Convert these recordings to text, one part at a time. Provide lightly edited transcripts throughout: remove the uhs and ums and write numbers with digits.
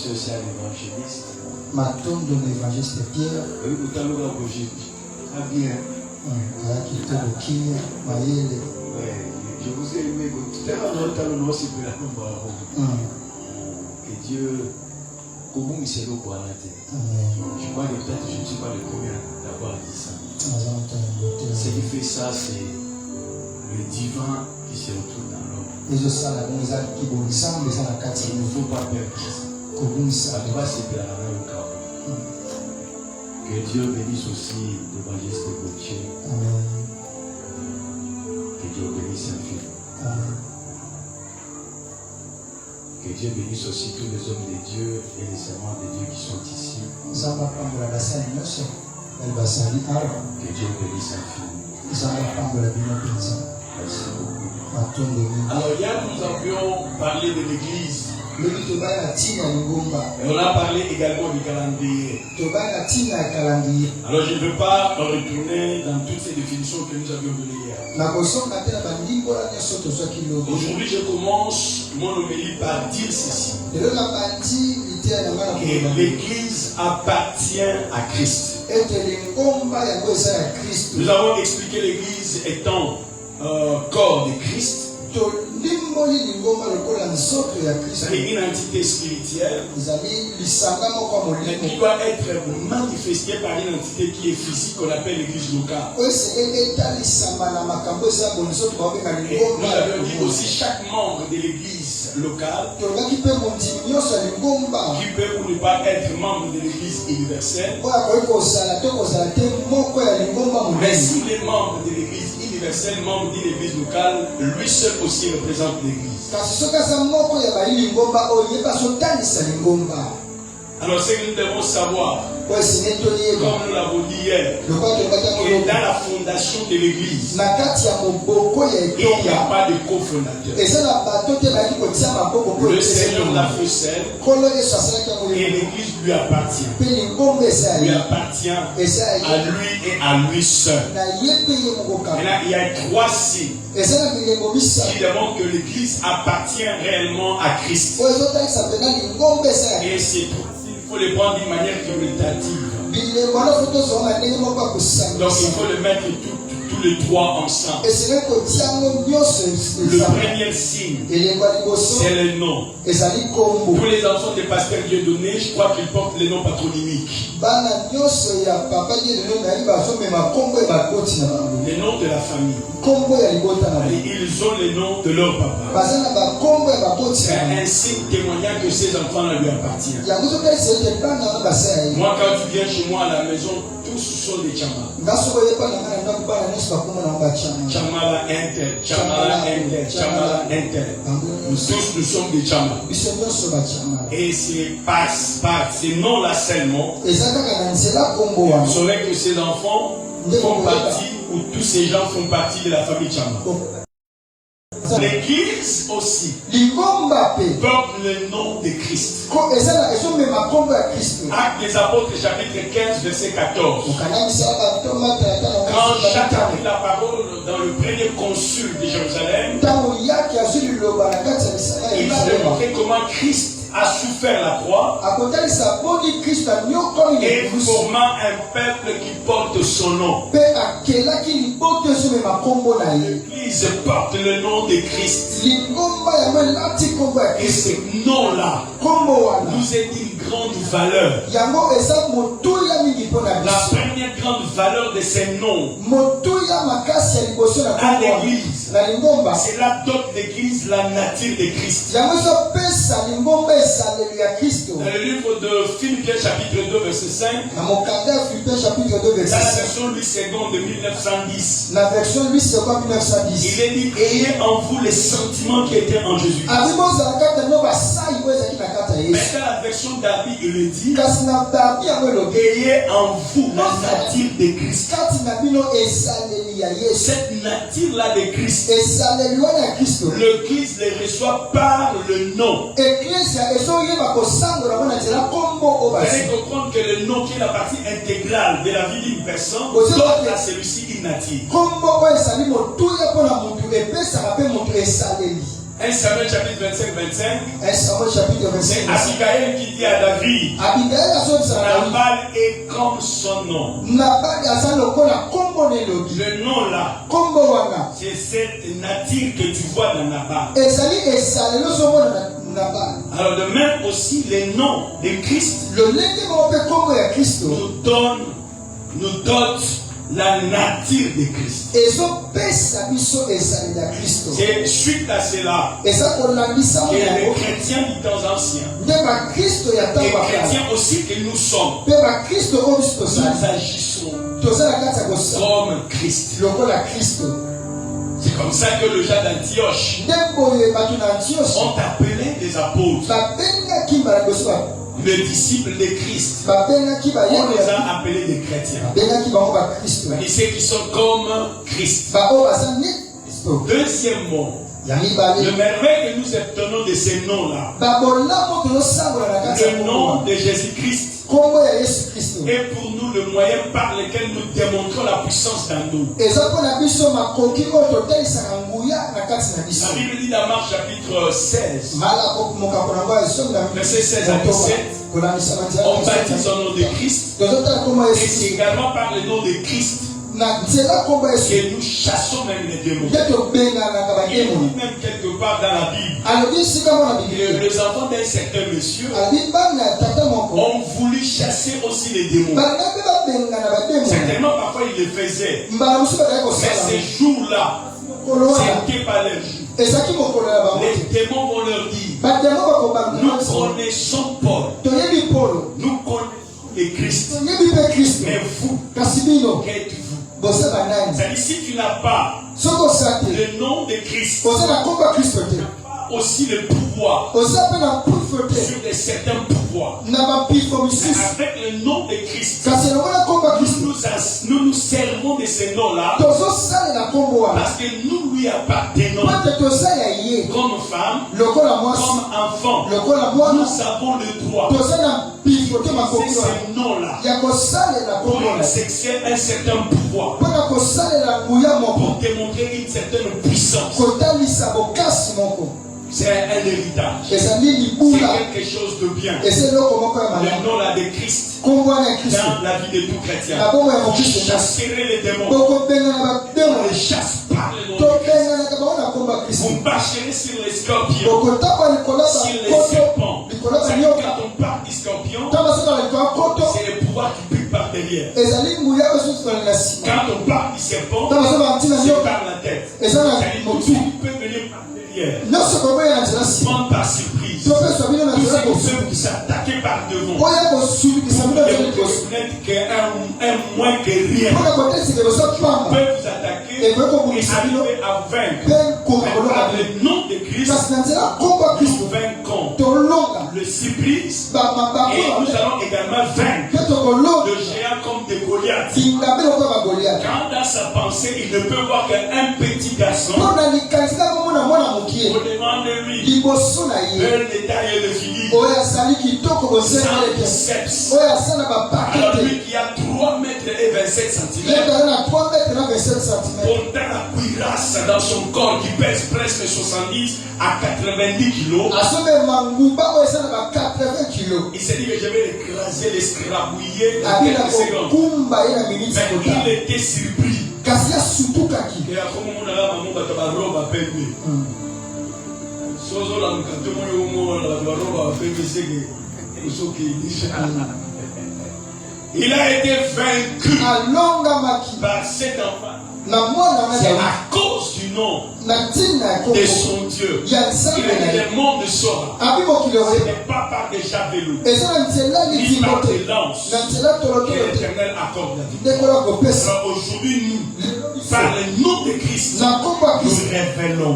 c'est aussi un évangéliste. Matondo l'évangéliste Pierre. Oui, vous avez le projet. Ah bien. Je vous ai aimé. Tout à l'heure, c'est pour la que Dieu. Comment il s'est pour la terre. Je crois que peut-être je ne suis pas le premier d'avoir dit ça. Ce qui fait ça, c'est le divin qui se retrouve dans l'homme. Il ne faut pas perdre ça. Ça doit se déclarer au cas. Que Dieu bénisse aussi l'évangéliste Gauthier. Que Dieu bénisse infiniment. Que Dieu bénisse aussi tous les hommes de Dieu et les servants de Dieu qui sont ici. Que Dieu bénisse infiniment. Merci beaucoup. Alors hier nous avions parlé de l'église. Et on a parlé également du calendrier. Alors je ne veux pas retourner dans toutes ces définitions que nous avions données hier. Aujourd'hui je commence mon homélie par dire ceci. Que l'église appartient à Christ. Nous avons expliqué l'église étant corps de Christ. C'est une entité spirituelle qui doit être manifestée par une entité qui est physique qu'on appelle l'église locale. Et nous avons dit aussi chaque membre de l'église locale qui peut ou ne pas être membre de l'église universelle. Mais si les membres de l'église universelle, membre d'une église locale, lui seul aussi représente l'église. Alors ce que nous devons savoir, comme nous l'avons dit hier, que dans la fondation de l'église, il n'y a pas de cofondateur. Le Seigneur l'a fait seul et l'église lui appartient. Lui appartient à lui et à lui seul. Maintenant, il y a trois signes qui démontrent que l'église appartient réellement à Christ. Et c'est tout. Il faut les prendre d'une manière qualitative. Donc il faut le mettre tous les trois ensemble. Le premier signe, c'est le nom. Tous les enfants des pasteurs Dieudonné, je crois qu'ils portent le nom patronymique. Le nom de la famille. Ils ont le nom de leur papa. C'est un signe témoignant que ces enfants lui appartiennent. Moi, quand tu viens chez moi à la maison, tous sont des Tchamala. Tchamala Inter, Tchamala Inter, Tchamala Inter. Nous tous, nous sommes des Tchamala. Et c'est par ces noms-là seulement, vous saurez que ces enfants font partie, ou tous ces gens font partie de la famille Tchamala. L'église aussi porte le nom de Christ. Actes des apôtres chapitre 15 verset 14. Quand Jacques a pris la parole dans le premier consul de Jérusalem, il a démontré comment Christ a souffert la croix et formant un peuple qui porte son nom. L'Église porte le nom de Christ. Et ce nom-là nous est d'une grande valeur. La première grande valeur de ces noms à l'Église, c'est la dot d'église, la nature de Christ. Dans le livre de Philippiens chapitre 2 verset 5, dans la version Louis II de 1910, il est dit: ayez en vous les sentiments qui étaient en Jésus. Mais dans la version David, il le dit: ayez en vous la nature de Christ. Cette nature-là de Christ, l'Église les reçoit par le nom. Vous allez comprendre que le nom qui est la partie intégrale de la vie d'une personne donne à celui-ci une nature. 1 Samuel chapitre 25. 1 Samuel chapitre 25. C'est Abigail qui dit à David, Nabal est comme son nom. Le nom là, c'est cette nature que tu vois dans Nabal. Alors de même aussi les noms de Christ nous dotent la nature de Christ. C'est suite à cela que les chrétiens du temps anciens, les chrétiens aussi que nous sommes, nous agissons comme Christ. C'est comme ça que les gens d'Antioche ont appelé des apôtres, les disciples de Christ. On les a appelés des chrétiens. Et ceux qui sont comme Christ. Deuxièmement, le merveille que nous obtenons de ces noms-là, le nom de Jésus-Christ est pour nous le moyen par lequel nous démontrons la puissance dans nous. La Bible dit dans Marc chapitre 16, verset 16 à 17, on baptise au nom de Christ, et c'est également par le nom de Christ que nous chassons même les démons. Il dit même quelque part dans la Bible que les enfants d'un certain monsieur ont voulu chasser aussi les démons. Certainement parfois ils le faisaient, mais ces jours-là, c'était pas leur jour. Les démons vont leur dire, nous connaissons Paul, nous connaissons le Christ, mais vous, qu'êtes-vous? C'est-à-dire, si tu n'as pas le nom de Christ, aussi le pouvoir sur de certains pouvoirs. Avec le nom de Christ, nous nous servons de ce nom-là parce que nous lui appartenons comme femme, comme enfant. Nous avons le droit d'utiliser ce nom-là pour exercer un certain pouvoir, pour démontrer une certaine puissance. C'est un héritage. C'est quelque chose de bien. Le nom là de Christ dans la vie de tout chrétien. Vous chasserez les démons. On les chasse par le nom de Christ. Vous marcherez sur les scorpions, sur les serpents. Quand on parle du scorpion, c'est le pouvoir qui pique par derrière. Quand on parle du serpent, c'est par la tête. C'est-à-dire que tout peut venir par derrière. Prendre par surprise. Tout ce qui peut vous attaquer par devant. Vous n'êtes qu'un moins que rien. Peut vous attaquer et arriver à vaincre. Avec le nom de Christ, nous vaincons le supplice et nous allons également vaincre le géant comme de Goliath. Quand dans sa pensée il ne peut voir qu'un petit garçon, au-devant de lui, un détail de Philippe, sans biceps. Alors lui qui a 3 mètres et 27 cm, portant la cuirasse dans son corps qui pèse presque 70 à 90 kilos, il s'est dit que je vais l'écraser, l'escrabouiller en quelques secondes. Mais il était surpris. Il a été vaincu par cet enfant. C'est à cause du nom de son Dieu que le monde saura. Ce n'est pas par des javelots, ni par des lances que l'Éternel accorde la vie. Alors aujourd'hui, nous, par le nom de Christ, nous révélons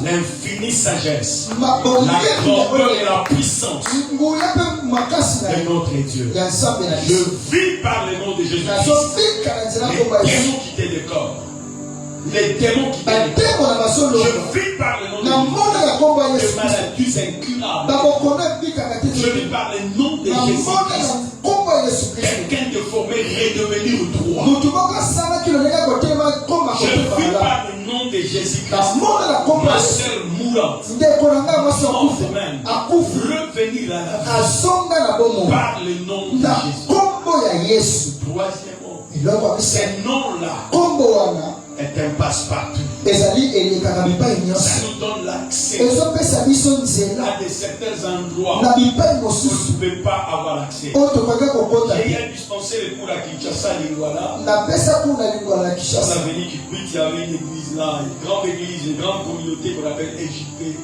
l'infinie sagesse, la grandeur et la puissance de notre Dieu. Je vis par le nom de Jésus-Christ. Les démons quitter le corps. Les démons qui je vis par le nom de Jésus. Les maladies incurables. Je vis par le nom de Jésus-Christ. Quelqu'un de formé redevenir droit. Je vis par le nom de de Jésus-Christ, ma sœur mourante, revenir à la vie par le nom de Jésus. Troisièmement, ce nom-là est un passe-partout. Ça nous donne l'accès à de certains endroits où on ne peut pas avoir accès. J'ai dispensé le cours à Kinshasa, Lingwala. On a venu il y avait une église là, une grande église, une grande communauté qu'on appelle EJPE.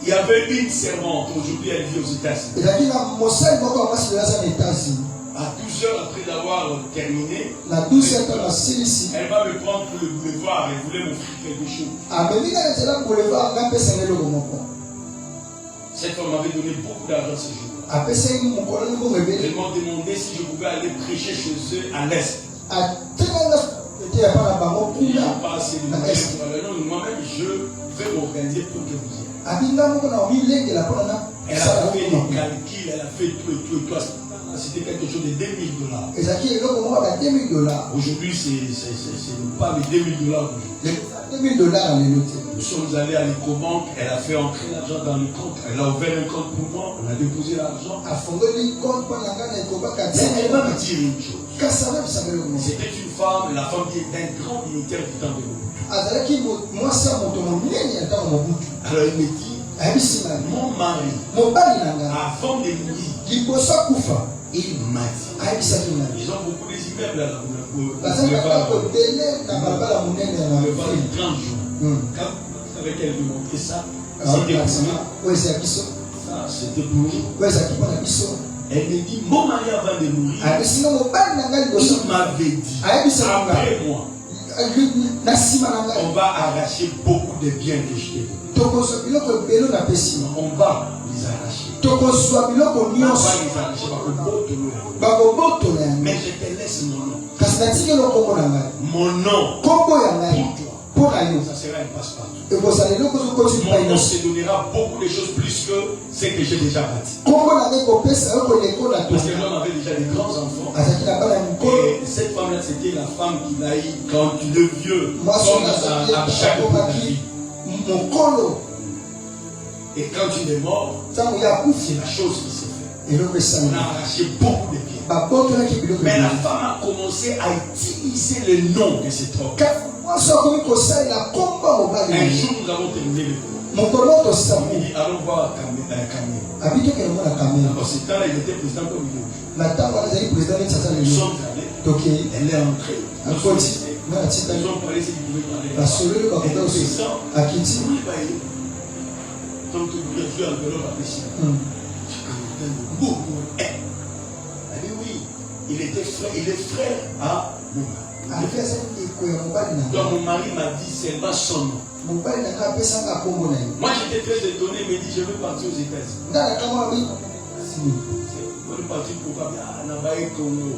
Il y avait une servante, aujourd'hui elle vit aux États-Unis. À 12 heures après d'avoir terminé, elle va me prendre pour me voir et voulait m'offrir quelque chose. Cette femme m'avait donné beaucoup d'argent ce jour-là. Ils m'ont demandé si je pouvais aller prêcher chez eux à l'Est. Je n'ai pas assez de moyens. Moi-même, je vais m'organiser pour que vous y ayez. Elle a fait des calculs, elle a fait tout. C'était quelque chose de $2000. Aujourd'hui, c'est pas les $2000. Nous sommes allés à l'écobanque, elle a fait entrer l'argent dans le compte. Elle a ouvert un compte pour moi, on a déposé l'argent. Elle va me dire une chose. C'était une femme, la femme qui est d'un grand dignitaire du temps de Mobutu. Alors elle me dit, mon mari, avant de mourir, il m'a dit, ils ont beaucoup des immeubles là, le boulevard du 30 jours. Quand avec elle me montrer ça, c'était pour nous. C'était pour nous. Elle me dit, mon mari avant de mourir, il m'avait dit, après moi, on va arracher beaucoup de biens que je t'ai donnés. On va les arracher. Mais je te laisse mon nom. Mon nom pour toi. Ça sera un passe-partout. Mon nom se donnera beaucoup de choses plus que ce que j'ai déjà bâti. Parce que l'homme avait déjà des grands enfants. Et cette femme-là, c'était la femme qu'il a eu quand il est vieux. Comme à chaque vie. Et quand il est mort, c'est la chose qui s'est faite. On a arraché beaucoup de biens. Mais la femme a commencé à utiliser le nom de cet homme. Un jour, nous avons terminé le cours. Il dit, allons voir Kamé. En ce temps-là, il était président comme il est. Nous sommes allés. Elle est entrée. Nous sommes restés. Nous avons parlé ce qu'il pouvait parler. Elle descend. Donc, tu voulais jouer un vélo avec ça. Elle dit oui. Il est frère à mon mari. Donc mon mari m'a dit seulement son nom. Moi j'étais très étonné, il me dit je veux partir aux États-Unis. Je veux partir pour Nabaye Congo.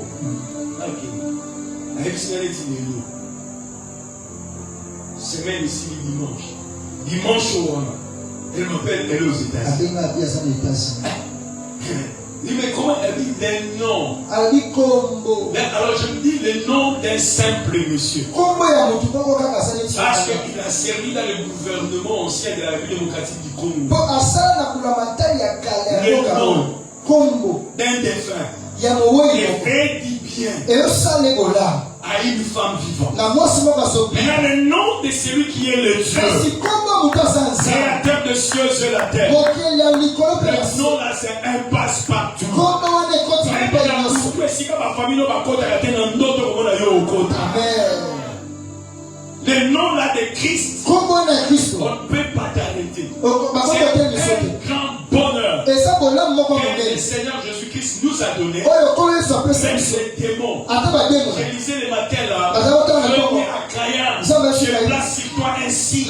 Semaine ici dimanche. Dimanche elle m'appelle, elle est aux États-Unis. Mais comment elle dit des noms? Alors je me dis le nom d'un simple monsieur. Parce qu'il a servi dans le gouvernement ancien de la République démocratique du Congo. Le nom d'un défunt. Il fait du bien à une femme vivante. Maintenant le nom de celui qui est le Dieu, créateur de cieux et la terre. Le nom là c'est un passe-partout. Le nom là de Christ, on ne peut pas t'arrêter. C'est un grand bonheur que le Seigneur Jésus-Christ nous a donné. Même ces démons, je disais le matin là, venez à Kaya, je place sur toi un signe.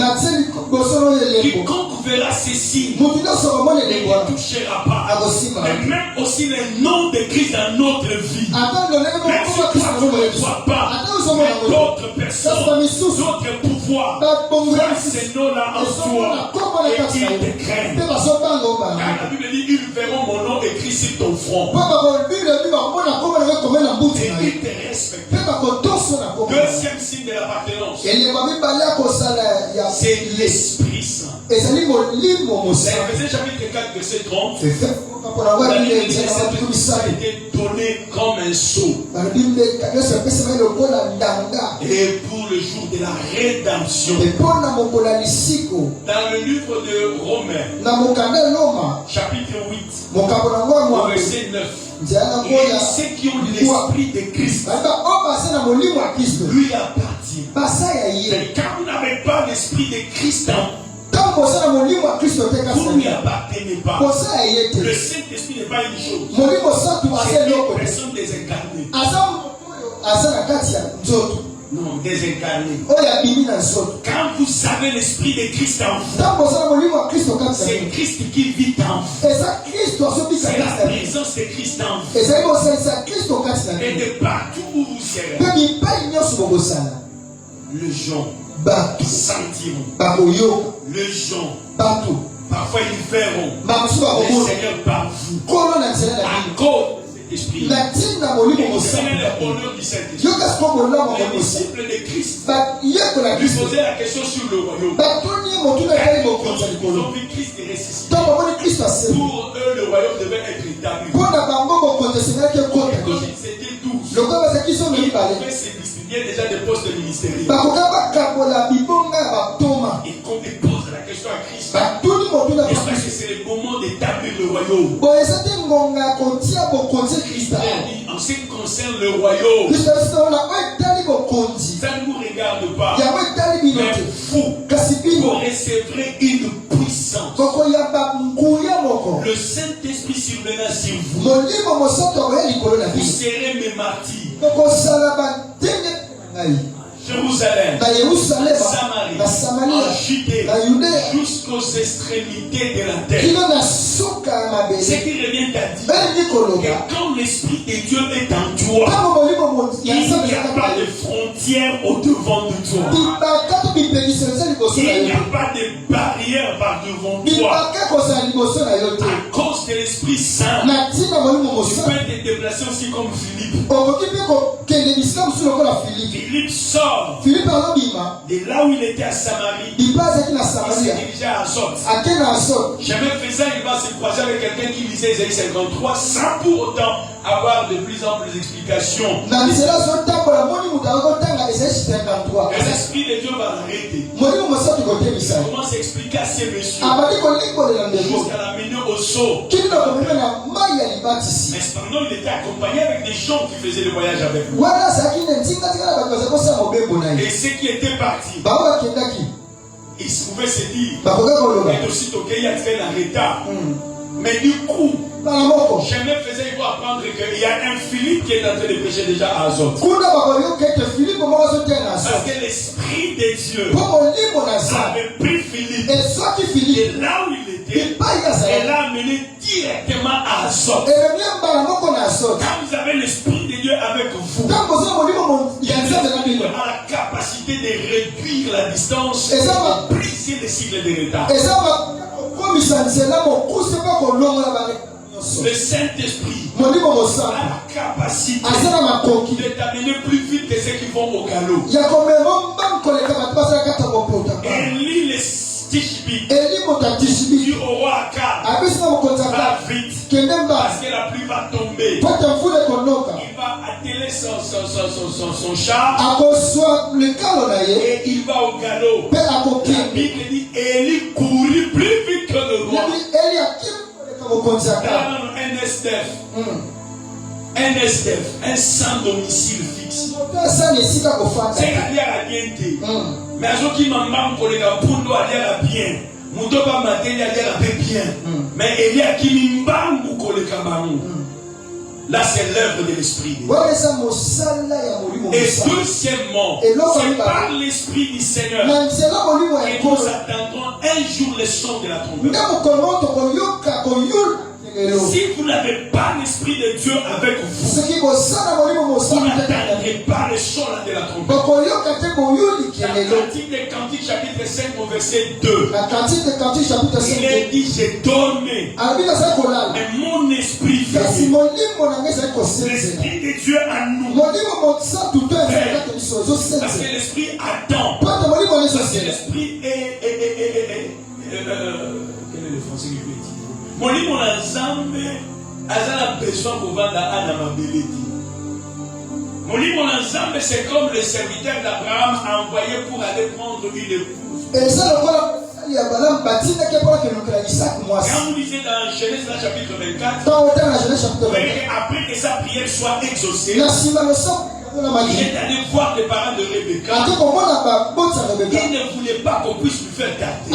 Quiconque verra ces signes ne touchera pas. Mais même aussi le nom de Christ dans notre vie. Même si toi tu ne le vois pas, mais d'autres personnes, d'autres pouvoirs voient ces noms-là en toi et ils te craignent. Car la Bible dit, ils verront mon nom écrit sur ton front. Et ils te respectent. Deuxième signe de l'appartenance, c'est l'Esprit Saint. Éphésiens chapitre 4, verset 30. La Bible dit que cet Esprit Saint était donné comme un sceau. Et pour le jour de la rédemption. Dans le livre de Romains, chapitre 8, au verset 9. Et ceux qui ont l'esprit de Christ lui appartient. Quand vous n'avez pas l'esprit de Christ vous ne lui appartenez pas. Le Saint-Esprit n'est pas une chose. C'est une personne désincarnée. Non, désincarné. Quand vous avez l'esprit de Christ en vous, c'est Christ qui vit en vous. C'est la présence de Christ en vous. Et de partout où vous serez, le gens sentiront. Le gens parfois ils verront le Seigneur par vous. À cause Esprit. Et vous savez le bonheur du Saint-Esprit. Les disciples de Christ lui posaient la question sur le royaume. Ils ont vu Christ ressuscité. Pour eux, le royaume devait être établi. Quand ils étaient 12, ils pouvaient se distribuer déjà des postes ministériels. Et quand ils posent la question à Christ, est-ce que c'est le moment d'établir le royaume? En ce qui concerne le royaume, ça ne vous regarde pas. Mais vous recevrez une puissance. Le Saint-Esprit surviendra sur vous. Vous serez mes martyrs. Jérusalem, Samarie, en Judée, jusqu'aux extrémités de la terre. Ce qui revient à dire que quand l'Esprit de Dieu est en toi, il n'y a pas de frontières au-devant de toi. Il n'y a pas de barrière par devant toi. À cause de l'Esprit Saint, tu peux te déplacer aussi comme Philippe. Philippe sort de là où il était à Samarie. Il se dirigeait à Azote. Jamais faisant, il va se croiser avec quelqu'un qui lisait Isaïe 53 sans pour autant avoir de plus en plus d'explications. L'Esprit de Dieu va l'arrêter. Il commence à expliquer à ces messieurs jusqu'à l'amener au seau. Mais cependant, il était accompagné avec des gens qui faisaient le voyage avec lui. Et ceux qui étaient partis, ils pouvaient se dire, et aussitôt qu'il y a fait un retard. Mais du coup, jamais faisait, il faut apprendre qu'il y a un Philippe qui est en train de prêcher déjà à Azote. Parce que l'Esprit de Dieu avait pris Philippe. Et là où il était, elle l'a amené directement à Azote. Quand vous avez l'Esprit de Dieu avec vous, il a la capacité de réduire la distance et de briser les cycles de retard. Le Saint-Esprit a la capacité de t'amener plus vite que ceux qui vont au galop. Élie le Tishbi dit au roi Akab, va vite parce que la pluie va tomber. Il va atteler son char et il va au galop. La Bible dit Élie courut plus vite que le roi. Un SDF, un sans domicile fixe. C'est-à-dire à bien. Mais à ceux qui m'en manquent pour les gars, pour nous aller à bien. Moutoba matin, aller à bien. Mais il y a qui m'imbangu pour les camarades. Là, c'est l'œuvre de l'Esprit. Et deuxièmement, c'est par l'Esprit du Seigneur que nous attendrons un jour le son de la trompette. Si vous n'avez pas l'Esprit de Dieu avec vous, vous n'attendrez pas le son de la trompette. Cantique des Cantiques, chapitre 5, au verset 2. La Cantique des Cantiques, chapitre 5. Il est dit, j'ai donné. Mais mon esprit vient. L'esprit de Dieu en nous. Parce que l'esprit attend. Parce que l'esprit est. Quel est le français que je peux utiliser? Mon lit, mon ensemble, a besoin pour vendre à Namabeleti. Mon lit, mon ensemble, c'est comme le serviteur d'Abraham envoyé pour aller prendre une épouse. Quand vous lisez dans Genèse chapitre 24, après que sa prière soit exaucée, il est allé voir les parents de Rebecca. Il ne voulait pas qu'on puisse lui faire garder.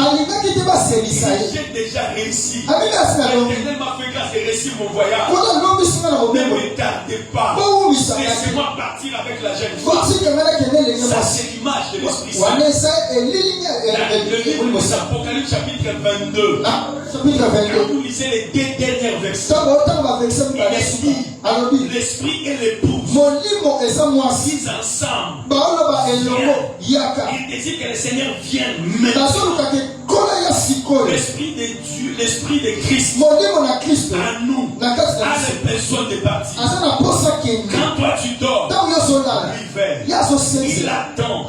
J'ai déjà réussi. L'éternel m'a fait grâce et réussi mon voyage. Ne me tardez pas. Laissez-moi partir avec la jeune femme. Ça, c'est l'image de l'Esprit Saint. Le livre de Apocalypse chapitre 22. Quand vous lisez les deux derniers versets, l'Esprit et l'épouse. Ils ensemble. Il désire que le Seigneur vienne maintenant. L'Esprit de Dieu, l'Esprit de Christ à nous a les besoins de partir. Quand toi tu dors, lui veille. Il attend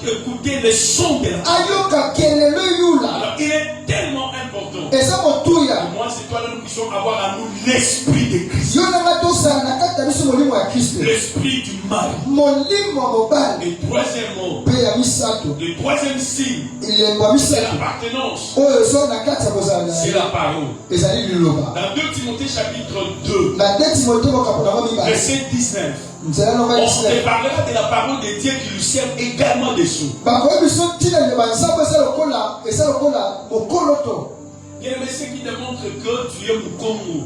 écouter le son de la parole. Alors il est tellement important que moi c'est toi nous puissions avoir à nous l'Esprit de Christ. L'Esprit du mal. Et troisièmement, le troisième signe, c'est l'appartenance. C'est la parole. Dans 2 Timothée chapitre 2, verset 19, on se parlera de la parole de Dieu qui lui sert également des sceaux. Il y a un verset qui démontre que tu es Mukongo.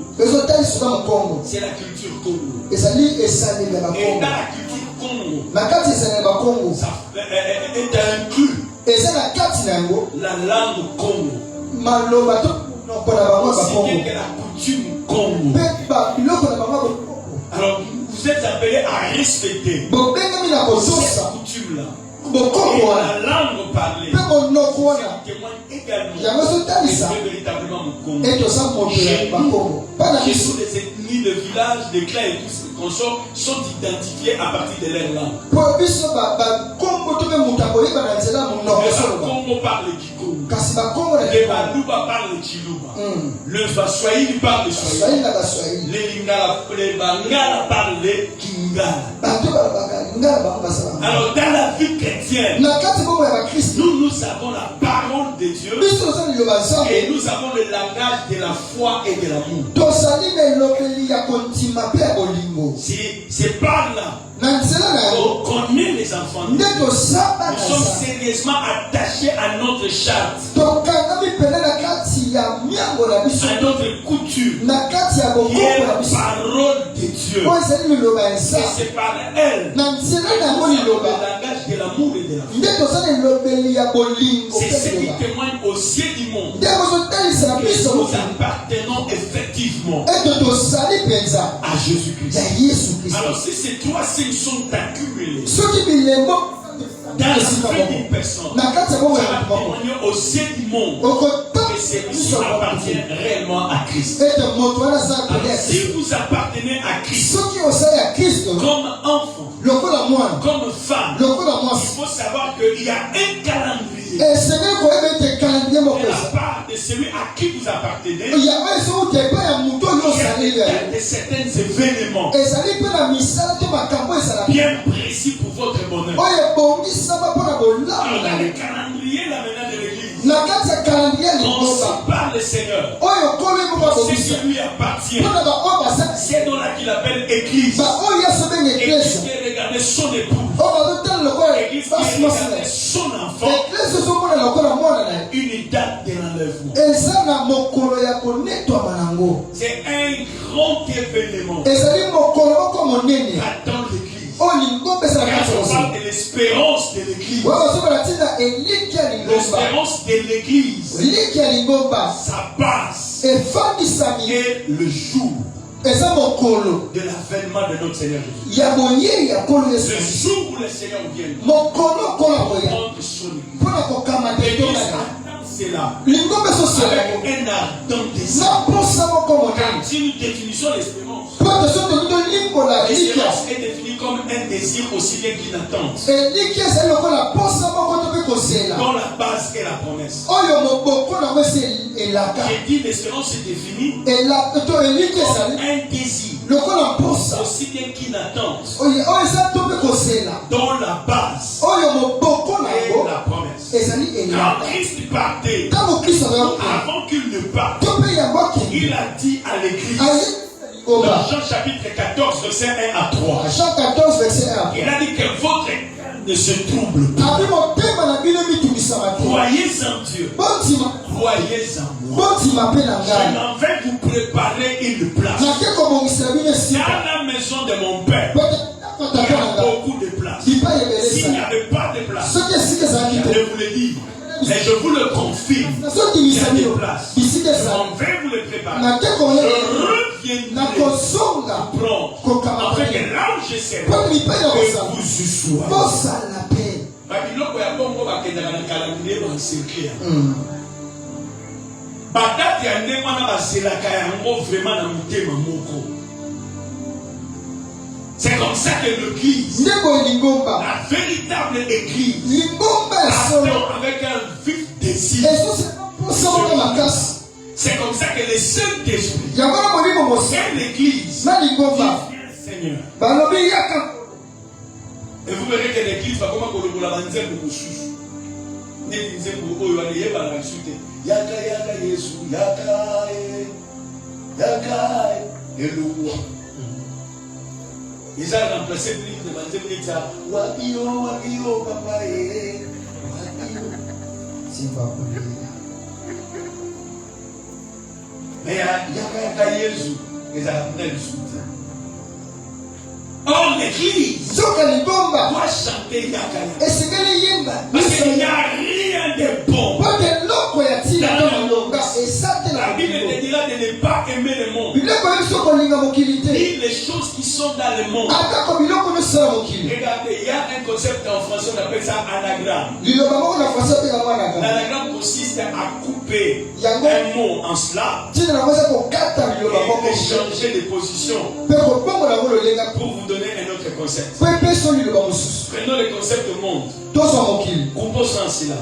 C'est la culture Congo. Et dans la culture Congo, ça est inclus la langue Congo. Aussi bien que la coutume Congo. Alors vous êtes appelés à respecter cette coutume-là. Et la langue parlée, c'est témoigne également que c'est véritablement Mukongo. Chez nous, les ethnies, les villages, les clans et tout ce consorts sont identifiés à partir de leur langue. Le Congo parle du Congo. Le Baluba parle du Chiluba. Le Baswahili parle du Swahili. Les Bangala parlent de Kingala. Alors dans la vie chrétienne, nous avons la parole de Dieu et nous avons le langage de la foi et de l'amour. C'est par là qu'on connaît les enfants de Dieu. Nous sommes sérieusement attachés à notre charte, à notre coutume, qui est la parole de Dieu. Et c'est par elle que nous avons le langage de l'amour et de la foi. C'est ce qui témoigne aux yeux du monde que nous appartenons effectivement à Jésus-Christ. Alors si ces trois signes sont accumulés dans la vie d'une personne, ça va témoigner aux yeux du monde que celui-ci appartient réellement à Christ. Alors si vous appartenez à Christ comme enfant, comme femme, il faut savoir qu'il y a un calendrier de la part de celui à qui vous appartenez. Il y a certains événements bien précis pour votre bonheur. Alors dans le calendrier là maintenant de l'église, on s'en parle le Seigneur. C'est ce qui lui appartient. C'est dans là qu'il appelle église. Église qui est regardée son épouse. Église qui est regardée son enfant. Une date de l'enlèvement. C'est un grand événement. Attends l'église. Quand on parle de l'espérance de l'église, l'espérance de l'église, sa base est le jour de l'avènement de notre Seigneur Jésus. Le jour où le Seigneur viendra prendre son Église. L'Église attend cela avec un ardent désir. Car si nous définissons l'espérance, l'espérance est définie comme un désir aussi bien qu'une attente, dont la base est la promesse. J'ai dit l'espérance est définie comme un désir aussi bien qu'une attente, dont la base est la promesse. Quand Christ partait, avant qu'il ne parte, il a dit à l'église, dans Jean chapitre 14, verset 1 à 3, Jean 14, verset 1. il a dit que votre cœur ne se trouble pas. Croyez en Dieu. Croyez en moi. Je m'en vais vous préparer une place. Dans la maison de mon Père, il y a beaucoup de places. S'il n'y avait pas de place, je vous le dis, mais je vous le confirme, il y a des places. Je m'en vais vous le préparer. Je reviendrai pour prendre, afin que là où je serai, que vous y soyez. Badati ya ndenge wana baselaka yango vraiment na motema moko. C'est comme ça que l'église, la véritable église, attend avec un vif désir. C'est comme ça que le Saint-Esprit est l'église qui vient, Seigneur. Et vous verrez que l'église va comme la banzelle de Moussous. Yaka yaka Yesu yaka Eloua. Ils ont remplacé l'église de banzelle ça. Wabio papa mais yaka Yesu ils ont appelé le soutien. Or l'église doit chanter yaka. Parce qu'il n'y a rien de bon. La Bible te dira de ne pas aimer le monde, ni les choses qui sont dans le monde. Regardez, il y a un concept en français, on appelle ça anagramme. L'anagramme consiste à couper un mot en cela et changer de position pour vous donner un autre concept. Prenons le concept monde. Coupons ça en cela.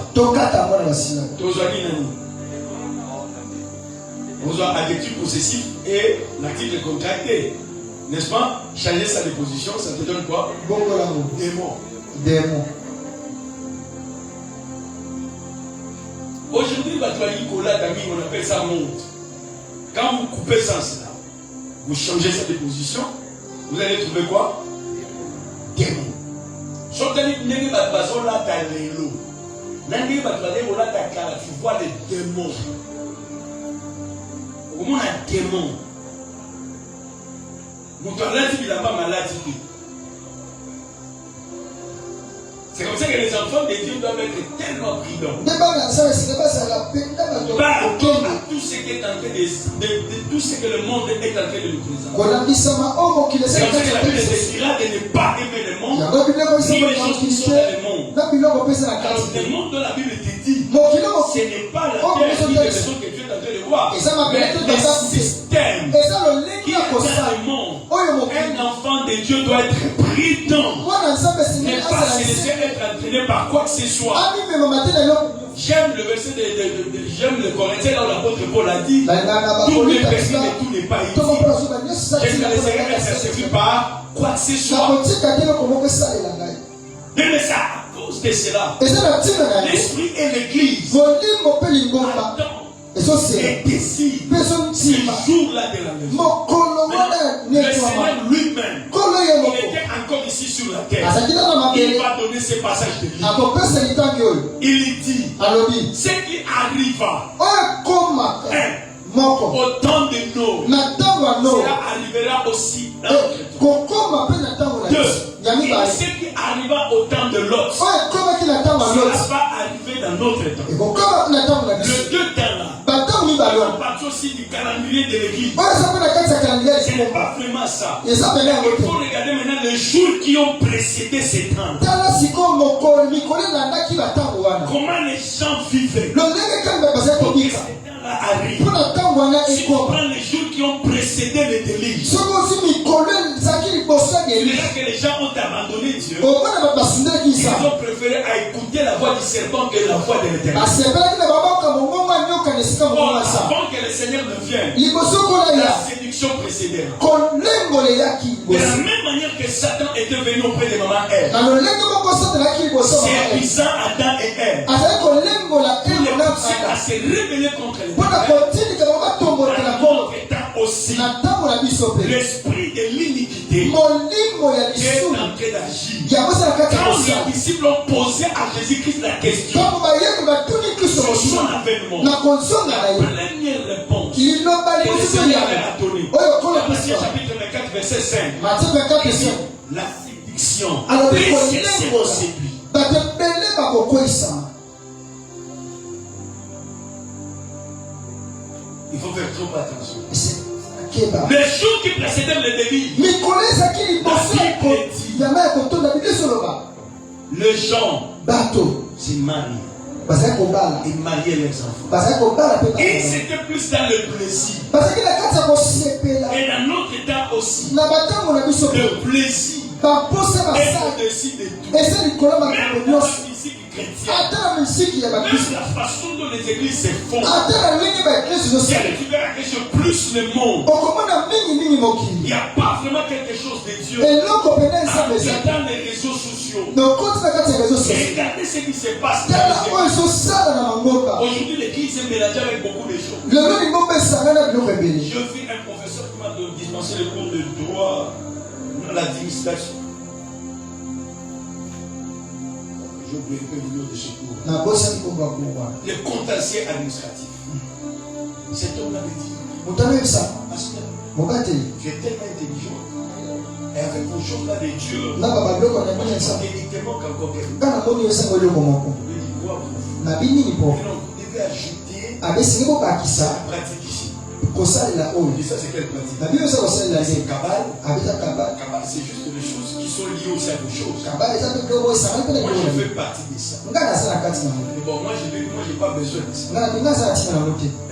Vous avez adjectif possessif et l'article contracté. N'est-ce pas? Changer sa déposition, ça te donne quoi? Démon. Aujourd'hui, on appelle ça monde. Quand vous coupez ça en cela, vous changez sa déposition, vous allez trouver quoi? Démon. Tu vois les démons. Comment un démon? Mon talent, il n'a pas maladie. C'est comme ça que les enfants de Dieu doivent être tellement prudents. Par rapport à tout ce qui est en train de tout ce que le monde est en train de nous présenter. C'est comme ça que la Bible décidera de ne pas aimer le monde, ni les choses qui sont dans le monde. Alors, le monde dont la Bible te dit, ce n'est pas la terre ni les choses que tu es en train de voir, mais le système qui est dans le monde. Un enfant de Dieu doit être prudent, ne pas se laisser être entraîné par quoi que ce soit. J'aime le verset j'aime le Corinthiens là où l'apôtre Paul a dit tout n'est permis mais tout n'est pas ici. Je ne laisserai être servi par quoi que ce soit. Mais ça, à cause de cela, l'esprit et l'église attendent et décident ce jour-là de la maison. Le Seigneur lui-même, il était encore ici sur la terre. Il va donner ces passages de vie. Il dit ce qui arriva au temps de Noé, cela arrivera aussi dans notre temps. Et ce qui arriva au temps de Lot, cela va arriver dans notre temps. Le deux temps là, aussi du calendrier de l'église. Ce n'est pas vraiment ça. Il faut regarder maintenant les jours qui ont précédé ces temps. Comment les gens vivaient. Arrive. Si on prend les jours qui ont précédé les délits, c'est là que les gens ont abandonné Dieu. Ils ont préféré à écouter la voix du serpent que la voix de l'Éternel. Avant que le Seigneur ne vienne, la séduction précédait. De la même manière que Satan était venu auprès de maman Ève, séduisant Adam et Ève, pour les pousser à se rébeller contre les aussi, l'esprit de l'iniquité est entré d'agir. Quand les disciples ont posé à Jésus-Christ la question sur son avènement, la première réponse que le Seigneur a donnée, Matthieu chapitre 24 verset 5, la séduction précède ses séduits. Il faut faire trop attention. Les jours qui précédaient le délit, les gens se marient. Ils mariaient leurs enfants. Et c'était plus dans le plaisir. Et dans notre état aussi, le plaisir est au-dessus de tout. Même dans la musique chrétienne, même la façon dont les églises se font, tu verras que c'est plus le monde. Il n'y a pas vraiment quelque chose de Dieu dans les réseaux sociaux. Regardez ce qui se passe dans les églises. Aujourd'hui, l'église est mélangée avec beaucoup de choses. Je vis un professeur qui m'a dispensé le cours de droit dans l'administration. J'ai oublié un peu le nom de ce cours. Le contentieux administratif. Cet homme m'avait dit, pasteur, tu es tellement intelligent. Et avec vos choses-là de Dieu, moi je tellement qu'encore quelqu'un. Je lui dis, quoi vous devez ajouter la pratique ici. Et ça c'est quelle pratique? C'est Kabbalah. Kabbalah c'est juste des choses qui sont liées aussi à vos choses. Moi je fais partie de ça. Mais bon, moi j'ai pas besoin de ça.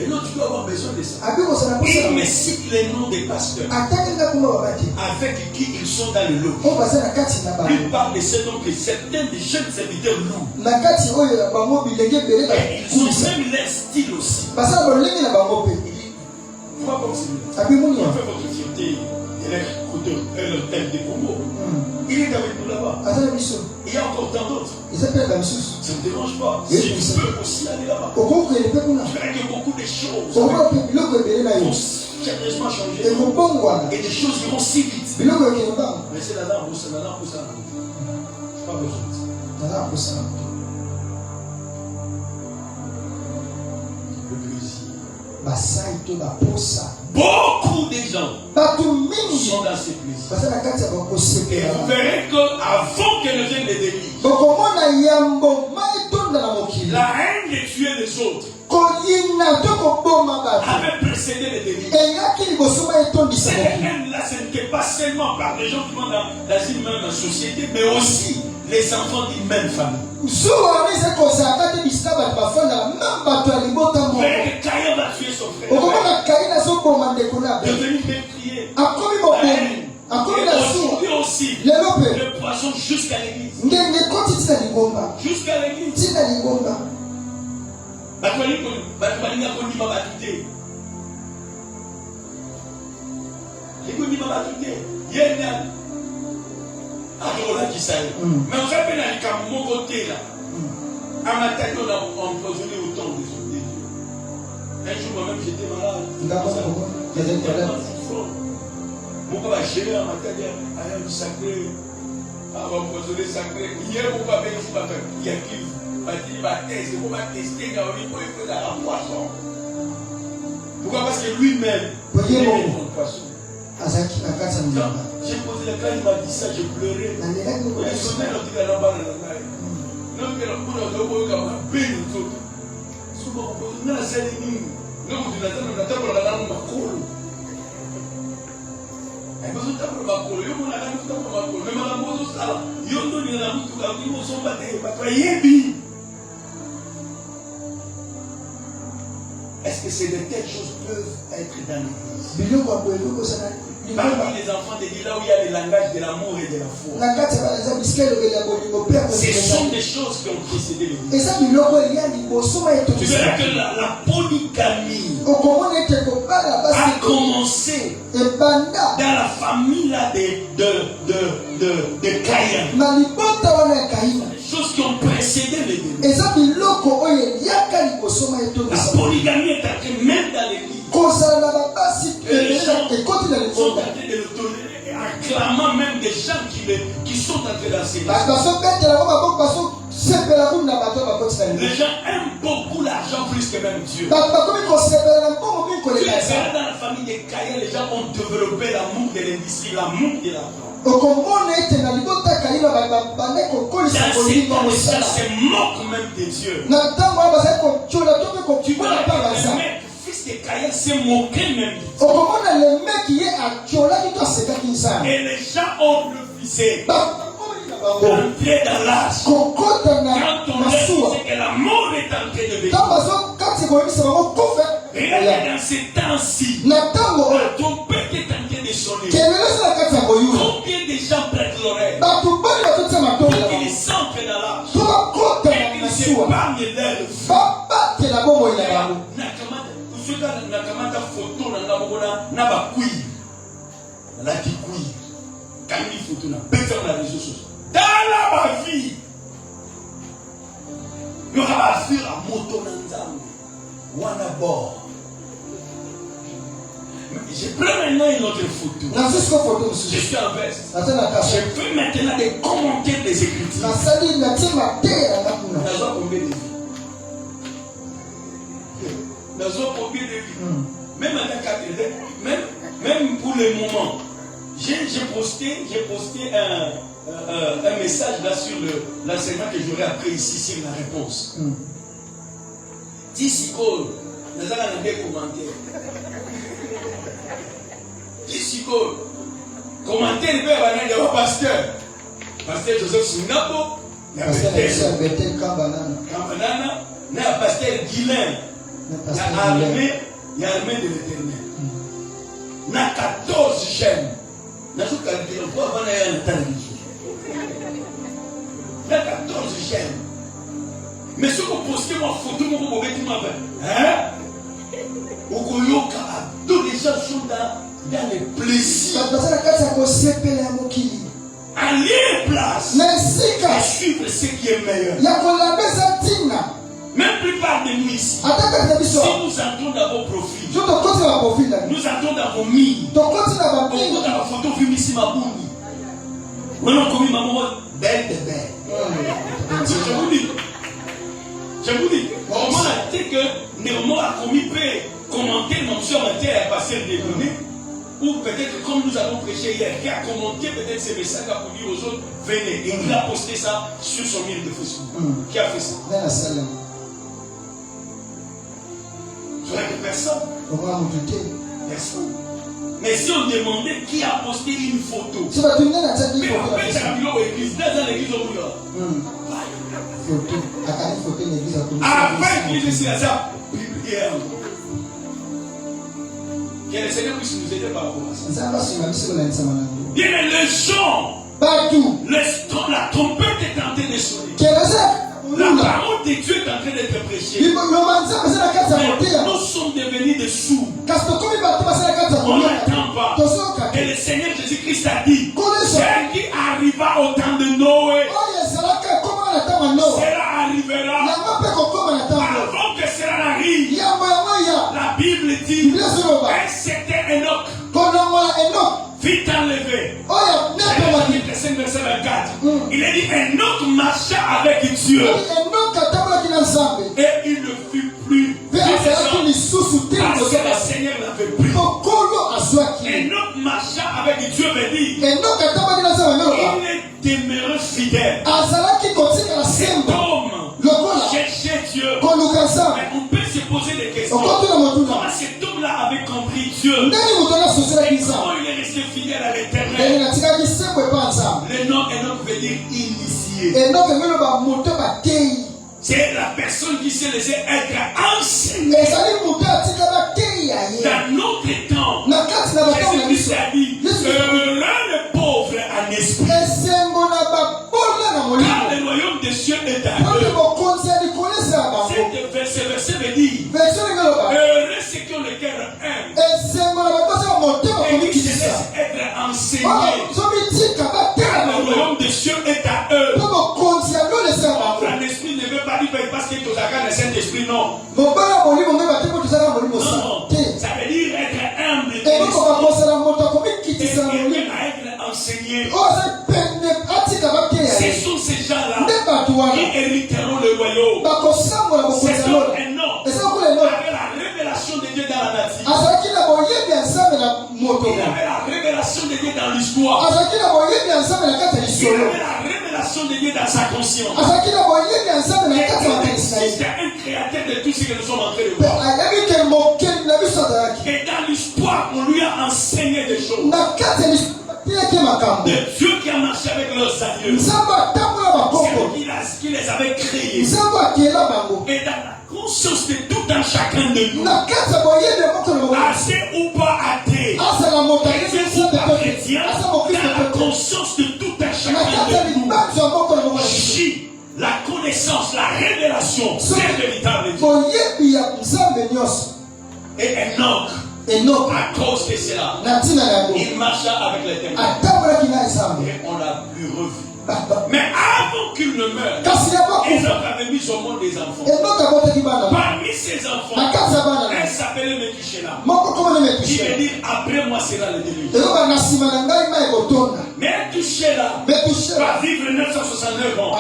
Et non, tu dois avoir besoin de ça. Il me cite les noms des pasteurs avec qui ils sont dans le lot. Il parle de ce nom que certains des jeunes serviteurs louent. Et ils ont même leur style aussi. Pourquoi comme celui-là? On fait votre fierté et leur thème de Congo. Il est avec nous là-bas. Il y a encore tant d'autres. Ça ne me dérange pas. Si tu peux aussi aller là-bas. Tu verras que beaucoup de choses vont sérieusement changer. Et des choses iront si vite. Mais c'est là-dedans pour ça. Je n'ai pas besoin de ça. Le plaisir. Beaucoup de gens sont dans ces plaisirs. Et vous verrez qu'avant que ne vienne les délits, la haine de tuer les autres avait précédé les délits. Cette haine-là, ce n'était pas seulement par les gens qui vont dans une même société, mais aussi les enfants d'une même famille. Caïn va tuer son frère. Devenu meurtrier. Et aujourd'hui aussi, le poison jusqu'à l'église. Jusqu'à l'église. Mais on s'appelle à mon côté là. À ma tête, on a empoisonné autant de Dieu. Un jour, moi-même, j'étais malade. Pourquoi va gérer à ma tête? Ah, il sacré. Ah, va empoisonner sacré. Hier, pourquoi ben ici, il y a qui va tester. Pourquoi tester? Il faut la poisson. Pourquoi? Parce que lui-même, il est un poisson. J'ai posé le cas, il m'a dit ça, j'ai pleuré. Il sonnait notre gars là-bas dans la maille. Notre gars là-bas, on a besoin de bien nous autres. Souvent, on a besoin de Est-ce que c'est de telles choses peuvent être dans l'église? Parmi les enfants de Dieu, là où il y a le langage de l'amour et de la foi, ce sont des choses qui ont précédé l'église. Tu verras que la polygamie a commencé dans la famille là de Caïn. Des choses qui ont précédé l'église. La polygamie est entrée même dans l'église. Les gens sont en train de le tolérer et acclamant même des gens qui sont entrés dans ces églises. Les gens aiment beaucoup l'argent plus que même Dieu. Tu verras dans la famille de Caïn, les gens ont développé l'amour de l'industrie, l'amour de l'argent. Dans ces se moquent même de Dieu. Tu vois, le mec, fils de Caïn, se moquait même de Dieu. Et les gens ont refusé d'entrer dans l'âge. Quand on refuse que l'amour est entré de venir. Regardez dans ces temps-ci, la trompette est en train de sonner. Combien de gens prêtent l'oreille pour qu'ils s'entrent dans l'âge et qu'ils s'épargnent leur vie. Nakamata photo na bakui la kikui kangi photo na bête dans la réseau social. Dans la vie il y aura la fille à moto na nzambe wana bord. Je prends maintenant une autre photo. Je suis en veste. Je fais maintenant des commentaires des Écritures. Même pour le moment, j'ai posté un message là sur l'enseignement que j'aurai appris ici sur la réponse. 10 secondes, nous allons des commentaires. 10 secondes. Commentaire le pasteur. Pasteur Joseph Sinabo, pasteur Kambanana, pasteur Guilain. Il y a armée de l'Éternel. Il y a 14 chaînes. Il y a 14 chaînes. Mais si vous postez ma photo, vous pouvez dire, hein? Tous les gens sont dans les plaisirs. Allez place. À suivre ce qui est meilleur. Même plupart de nous ici, si nous entrons dans vos profils, nous entrons dans vos mines, dans la photo vue ici, ma boue. Maintenant, comme maman, belle de belle. Je vous dis, comment est-ce que Néomon a commis peut commenter mon soeur matière à passer des données, ou peut-être comme nous avons prêché hier, qui a commenté peut-être ces messages pour dire aux autres, venez, et il a posté ça sur son mur de Facebook. Qui a fait ça? Personne. Personne. Mais si on demandait qui a posté une photo, mais en fait, c'est l'église, dans l'église au bout. Après l'église, c'est ça. Que le Seigneur puisse nous aider par rapport à ça. Bien, les gens, la trompette est en train de sonner. La parole de Dieu est en train d'être prêchée. Nous sommes devenus des sourds. On n'attend pas. Et le Seigneur Jésus-Christ a dit, ce qui arriva au temps de Noé, cela arrivera. Avant que cela n'arrive, la Bible dit, et c'était Enoch. Vite enlevé. Verset 24. Il a dit Enoch marcha avec Dieu. Et il ne fut plus parce que le Seigneur l'avait pris. Enoch marcha avec Dieu, veut dire il est demeuré fidèle. Cet homme cherchait Dieu. Mais on peut se poser des questions. Comment Dieu. Et comment il est resté fidèle à l'Éternel. Le nom Enoch veut dire initié. C'est la personne qui s'est laissée être enseignée. Dans notre temps, Jésus-Christ a dit, heureux le pauvre en esprit, car le royaume des cieux est à eux. Ce verset veut dire, heureux ceux qui ont le cœur humble et qui se laissent être enseignés, car le royaume des cieux est à eux. En esprit ne veut pas dire parce que tu as le Saint-Esprit, non. Non, ça veut dire être humble et être enseigné. Ce sont ces gens-là qui hériteront le royaume. C'est un nom avec la révélation de Dieu dans la nature. Il avait la révélation de Dieu dans l'histoire. Il avait la révélation de Dieu dans sa conscience. C'est un créateur de tout ce que nous sommes en train de voir. Et dans l'histoire, on lui a enseigné des choses. De Dieu qui a marché avec leurs aïeux. C'est lui qui les avait créés. Et dans la conscience de tout un chacun de nous, athée ou pas athée, chrétien ou pas chrétien, dans la conscience de tout un chacun de nous, gît la connaissance, la révélation, c'est véritable Dieu. Et Enoch, à cause de cela, il marcha avec l'Éternel. Et on l'a plus revu. Mais avant qu'il ne meure, Enoch avait mis au monde des enfants. Parmi ces enfants, un s'appelait Métuséla. Qui veut dire après moi sera le déluge. Métuséla va vivre 969 ans.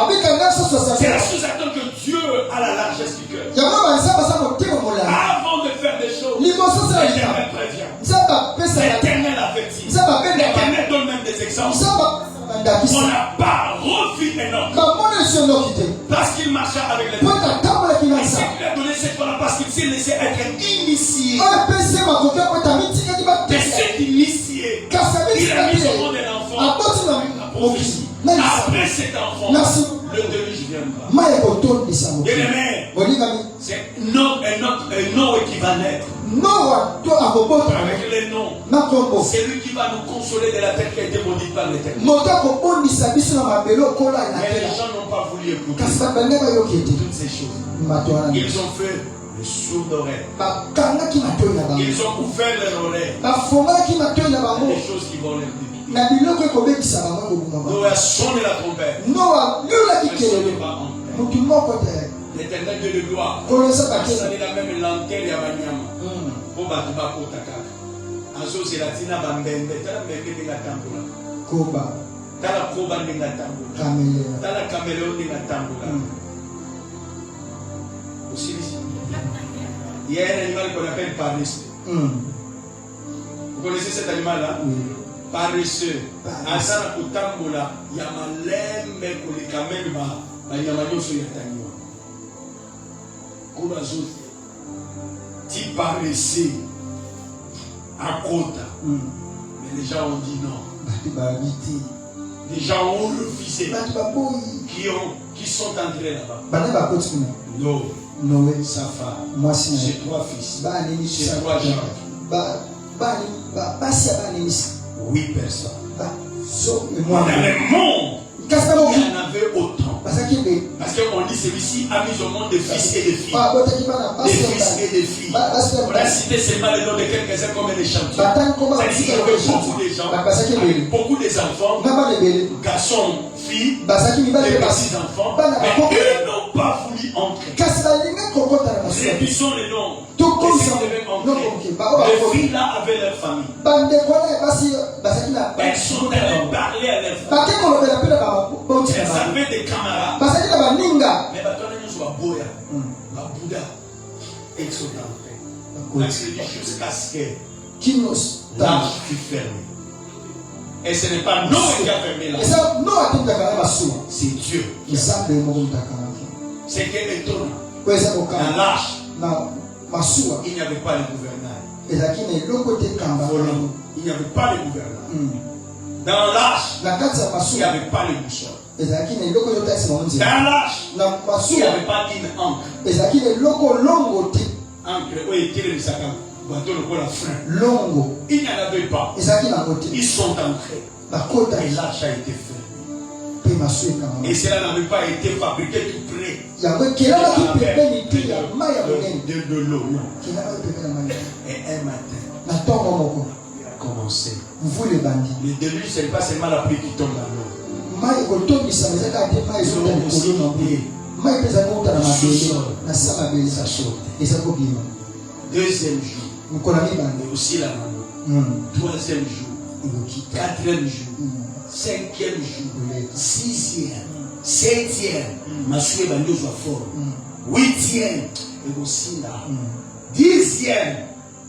C'est la sous-attente que Dieu a la largesse du cœur. Avant de faire des choses, l'Éternel prévient. L'Éternel avertit. L'Éternel donne même des exemples. On n'a pas revu Enoch parce qu'il marcha avec les gens. Et c'est qu'il a donné cette fois-là parce qu'il s'est laissé être initié. De cet initié, il a mis au monde un enfant. Après cet enfant, le déluge viendra. Bien-aimé, c'est un nom qui va naître. Avec les noms, c'est lui qui va nous consoler de la terre qui a été maudite par l'Éternel. Mais les gens n'ont pas voulu écouter toutes ces choses. Ils ont fait le sourd d'oreille. Ils ont ouvert leur oreille. Des choses qui vont leur dire. Noé a sonné la trompette. L'Éternel Dieu de gloire. Ça n'est la même langue ya banyama. Pour battre pour takaka. Azo c'est la tina bambende. Tala mbende de la tamboula. Koba. Tala koba de la tamboula. Caméléon. Tala caméléon de la tamboula. Aussi ici. Il y a un animal qu'on appelle paresseux. Vous connaissez cet animal-là? Oui. Paresseux. Asana kutamboula. Yamalembe kulikamemba. Banyamanyoso yatanyo. Tu paraissais à Kota. Mais les gens ont dit non. Les gens ont refusé. Qui sont entrés là-bas. Noé, sa femme, ses trois fils, ses trois gens. 8 personnes. Dans le monde, il y en avait autant. Parce qu'on dit celui-ci a mis au monde des fils et des filles. Des fils et des filles. On a cité seulement le nom de quelques-uns comme des champions. C'est-à-dire qu'il y avait beaucoup de gens, avec beaucoup d'enfants, garçons, filles, des petits-enfants, mais eux n'ont pas voulu entrer. Réduisons les noms. Les filles là avaient leur famille. Elles sont allées parler à leur famille. Elles avaient des camarades. Mais nous sommes Boya, Bouddha, et sont entrés. Jusqu'à ce que l'arche fut fermée. Et ce n'est pas Noé qui a fermé l'arche. C'est Dieu. C'est qu'il est étonnant. Dans l'arche, il n'y avait pas de gouvernail. Il n'y avait pas de gouvernement. Dans l'âge, il n'y avait pas de boussole. Dans l'âge, il n'y avait pas une encre. Il n'y en avait pas. Ils sont entrés. Et l'âge a été fait. Et cela n'avait pas été fabriqué tout près de l'eau. Et un matin, il a commencé. Le début, ce n'est pas seulement la pluie qui tombe dans l'eau. Deuxième jour, mais aussi la maman. Troisième jour, quatrième jour, cinquième jour, sixième, septième, Masué Bandio soit fort. Huitième, et aussi là. Dixième,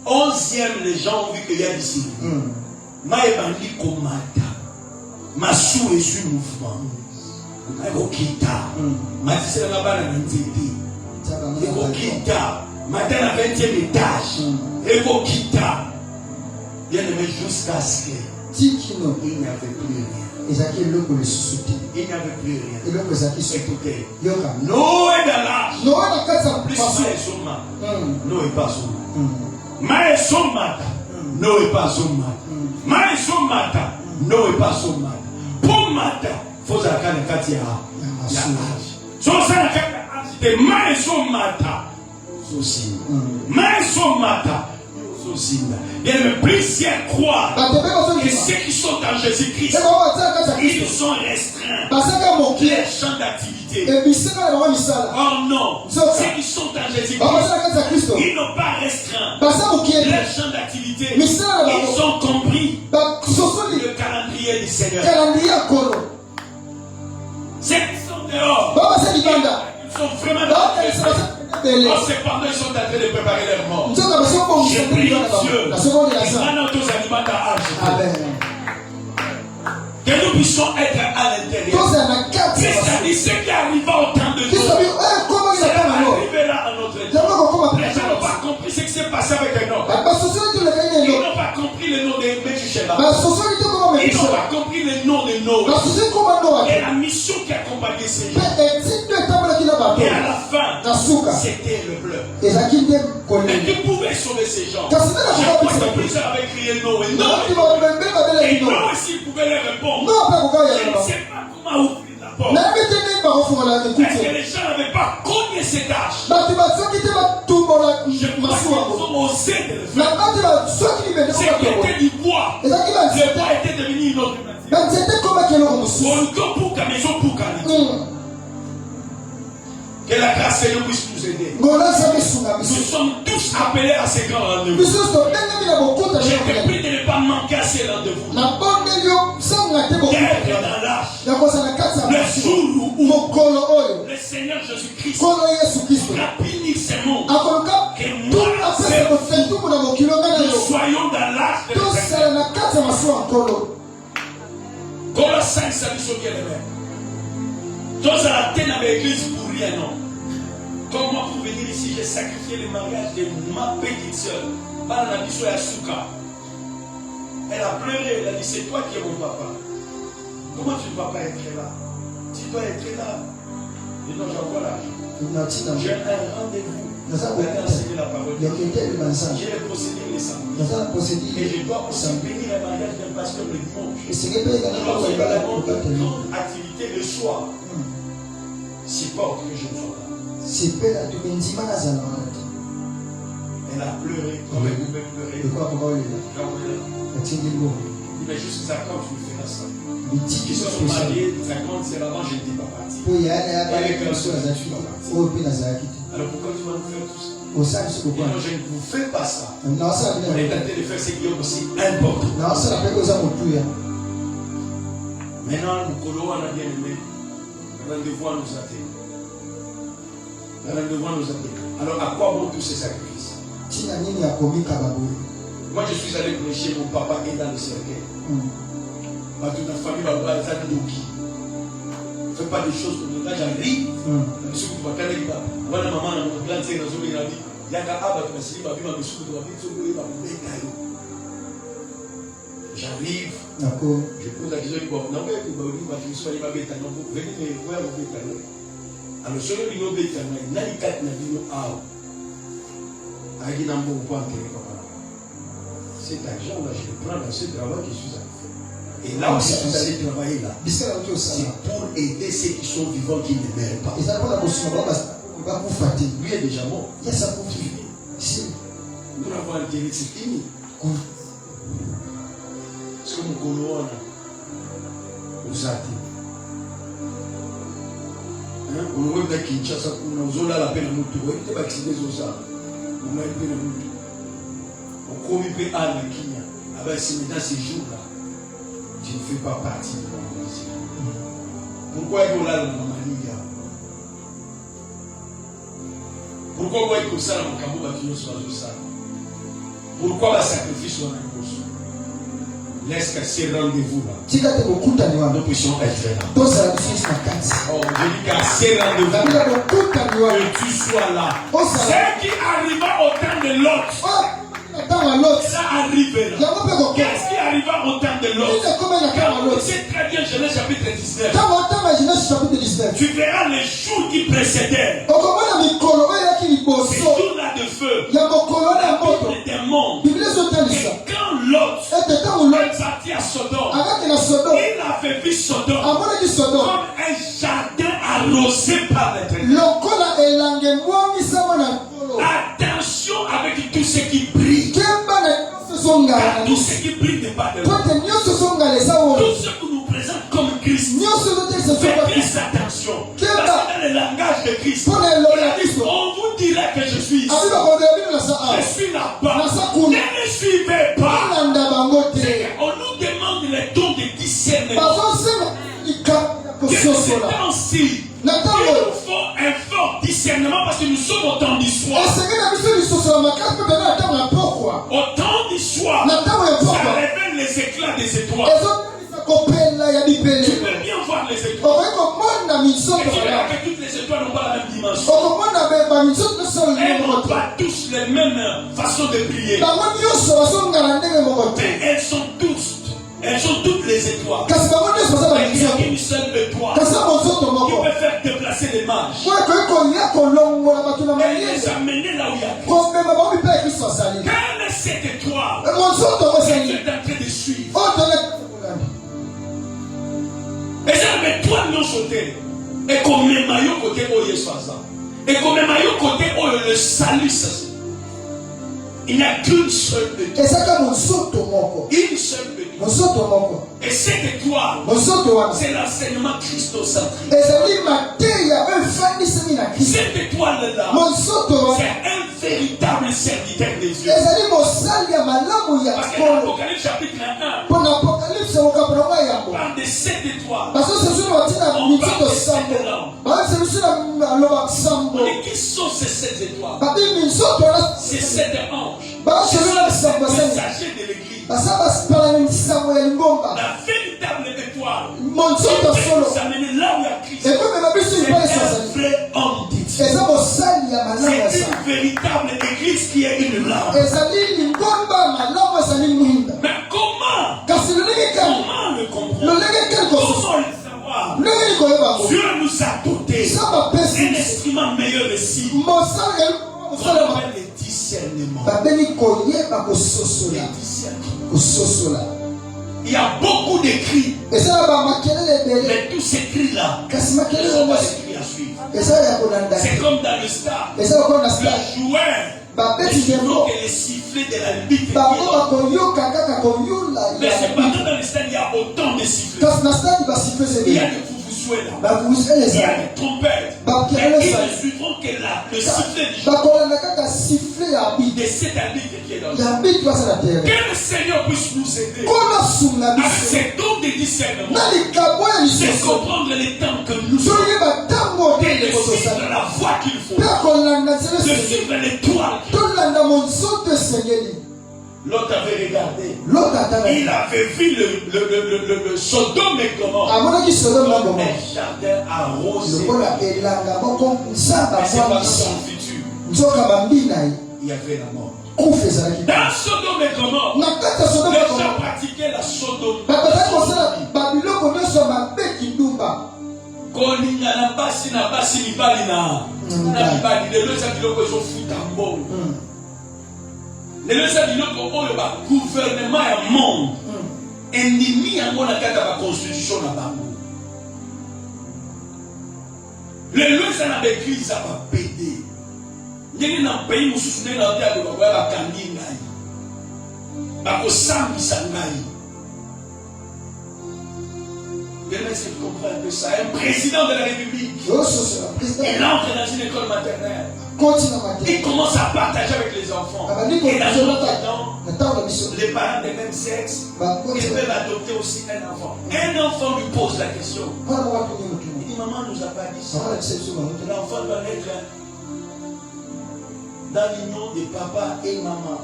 onzième, les gens ont vu qu'il y a d'ici. Maïbandi Komata, Massou est sur le mouvement. Ekokita, Matisse la Mabana Nziti, Ekokita, Matin à 20e étage, Ekokita. Bien aimé jusqu'à ce qu'il n'y avait plus rien. Il n'y avait plus rien. Écoutez, Noé dans l'âge. Plus Maïsoma. Noé pas Zoma. Maïsomata. Noé pas Zoma. Maïsomata. Noé pas Zoma. Pour Mata, faut que Katia. So ça la de Maïsomata. Maïsomata. Bien, le plusieurs croient que ceux qui sont en Jésus-Christ, ils sont restreints les champs d'activité. Oh non, ceux qui sont en Jésus-Christ, ils n'ont pas restreint les champs d'activité. Ils ont compris le calendrier du Seigneur. Ceux qui sont dehors, ils sont vraiment dans le cependant, ils sont en train de préparer leur mort. Je prie Dieu. Que nous puissions être à l'intérieur. C'est-à-dire ce qui arriva au temps de Dieu. C'est arrivé là à notre temps. Les gens n'ont pas compris ce qui s'est passé avec un homme. Ils n'ont pas compris le nom de Métusheba. Ils n'ont pas compris le nom de Noé. Et la mission qui accompagnait ces gens. Et à la fin, c'était le pleur. Et qui pouvait sauver ces gens? Je crois que plusieurs avaient crié Noé. Et Noé s'il pouvait leur répondre. Je ne sais pas comment ouvrir la porte. Est-ce que les gens n'avaient pas connu cet âge? Je crois qu'ils ont osé de le faire. Ce qui était du bois, le bois était devenu une autre matière. Que la grâce de Dieu puisse nous aider. Nous sommes tous appelés à ces grands rendez-vous. Je te prie de ne pas manquer à ces rendez-vous. D'être dans l'âge. Le jour où le Seigneur Jésus-Christ va punir ce monde. Que moi, nous soyons dans l'âge de l'éternel. Colossiens, ça nous sauve les mêmes. Dans la tête de l'église pour rien, non. Comme moi, pour venir ici, j'ai sacrifié le mariage de ma petite soeur. Elle a pleuré, elle a dit, c'est toi qui es mon papa. Comment tu ne vas pas être là? Tu dois être là. Et non, j'envoie l'argent. J'ai un rendez-vous. Pour enseigner la parole. J'ai les procédures les samedis. Et je dois aussi bénir le mariage d'un pasteur le dimanche. Alors, il y a une grande activité le soir. C'est pas que je ne sois pas. Elle a pleuré comme elle pouvait pleurer. Mais jusqu'à quand tu me feras ça? Ils sont mariés, 50, c'est avant, je n'étais pas parti. Avec un seul, je n'étais pas parti. Alors pourquoi tu vas nous faire tout ça? Non, je ne vous fais pas ça. On est tenté de faire ce qui est aussi important. Maintenant, nous collons à la bien-aimée. Rendez-vous à nous attendre. Alors, à quoi vont tous ces sacrifices? Moi, je suis allé prêcher, mon papa est dans le cercueil. Toute la famille va voir ça. Ne fais pas des choses comme ça, j'arrive. J'arrive, je pose la question du bon. Non, mais venez me voir. Alors, sur le niveau de cet argent-là, je le prends dans ce travail que je suis allé faire. Et là aussi, vous allez travailler là. C'est pour aider ceux qui sont vivants qui ne meurent pas. Lui est déjà mort. Nous l'avons enterré, c'est fini. Ce que nous connaissons, vous êtes. On a même Kinshasa, on a la peine à nous trouver. On a accidé aux armes. On a été dans nous. On commet à la Kenya. Avec ces jours-là, tu ne fais pas partie de la musique. Pourquoi est-ce qu'on a la Mania? Pourquoi est-ce qu'on a la Mania? Pourquoi le sacrifice on a besoin? Laisse que ces rendez-vous là. Nous puissions être là. Oh, je dis qu'à ces rendez-vous que tu sois là. Ce qui arriva au temps de l'autre, ça arrivera. Qu'est-ce qui arriva au temps de l'autre? C'est très bien Genèse chapitre 19. Tu verras les jours qui précédaient. Ces jours-là de feu. La Bible démontre que quand Lot est parti à Sodome, il avait vu Sodome comme un jardin arrosé par l'Éternel. Attention avec tout ce qui brille. Tout ce qui brille n'est pas de l'eau. Tout ce que nous présente comme Christ. Faites bien attention. Parce que dans le langage de Christ, on vous dirait que je suis ici. Je suis là-bas. Ne me suivez pas. On nous demande les dons de discernement. Que c'est temps-ci. Il nous faut un fort discernement parce que nous sommes au temps du soir. Au temps du soir, ça révèle les éclats des étoiles. Tu peux bien voir les étoiles. Et tu verras que toutes les étoiles n'ont pas la même dimension. Elles n'ont pas tous les mêmes façons de briller. Mais elles sont toutes les étoiles. Il y a une seule étoile qui peut faire déplacer les mages et les amener là où il y a Christ. Quelle est cette étoile que tu es en train de suivre? Et ça, mais toi, nous sauter. Et comme les maillots côté où il est soixante. Et comme les maillots côté où le salut, il n'y a qu'une seule étoile. Une seule étoile. Et cette étoile, c'est l'enseignement christocentrique. Cette étoile-là, c'est un véritable serviteur des yeux. Parce que dans l'Apocalypse chapitre 1, parle de cette étoile. On parle de cette lampe. Et qui sont ces 7 étoiles? C'est 7 anges. Ce sont les 7 messagers de l'église. La véritable étoile qui peut nous amener là où il y a Christ. C'est un vrai homme de Dieu. C'est une véritable église qui est une lampe. Mais comment le comprendre? Comment le savoir? Dieu nous a doté un instrument meilleur ici. On appelle le discernement. Il y a beaucoup d'écrits. Mais tous ces cris-là ne sont pas écrits à suivre. C'est comme dans le stade. Le joueur, il faut que les sifflets de la Bible. Mais c'est pas que dans le stade, il y a autant de sifflets. Il y a des fous-fouets là. Il y a des trompettes. Et ils ne suivront que là, le sifflet du joueur. De cet arbitre qui est dans le stade. Que le Seigneur puisse nous aider à ces dons de discernement. C'est comprendre les temps que nous sommes. Et de suivre la voie qu'il faut. De suivre l'étoile. L'autre avait regardé. Il avait vu le Sodome et Gomorrhe comme un jardin arrosé. Mais c'est pas son futur. il y avait la mort. Dans Sodome et Gomorrhe, les gens pratiquaient la sodomie. Gouvernement et monde ennemi à mon akata la constitution na bango. Les lois ça na église ça va péter. Nyeni na pays mususu na ndia de ba ba kandi ngai. Ba ko sambi sangai. Il comprend que ça. Un président de la République. Il entre dans une école maternelle. Il commence à partager avec les enfants. Et dans un autre temps, les parents des mêmes sexes, ils peuvent adopter aussi un enfant. Un enfant lui pose la question. Il dit, maman nous a pas dit ça. L'enfant doit être dans l'union de papa et maman.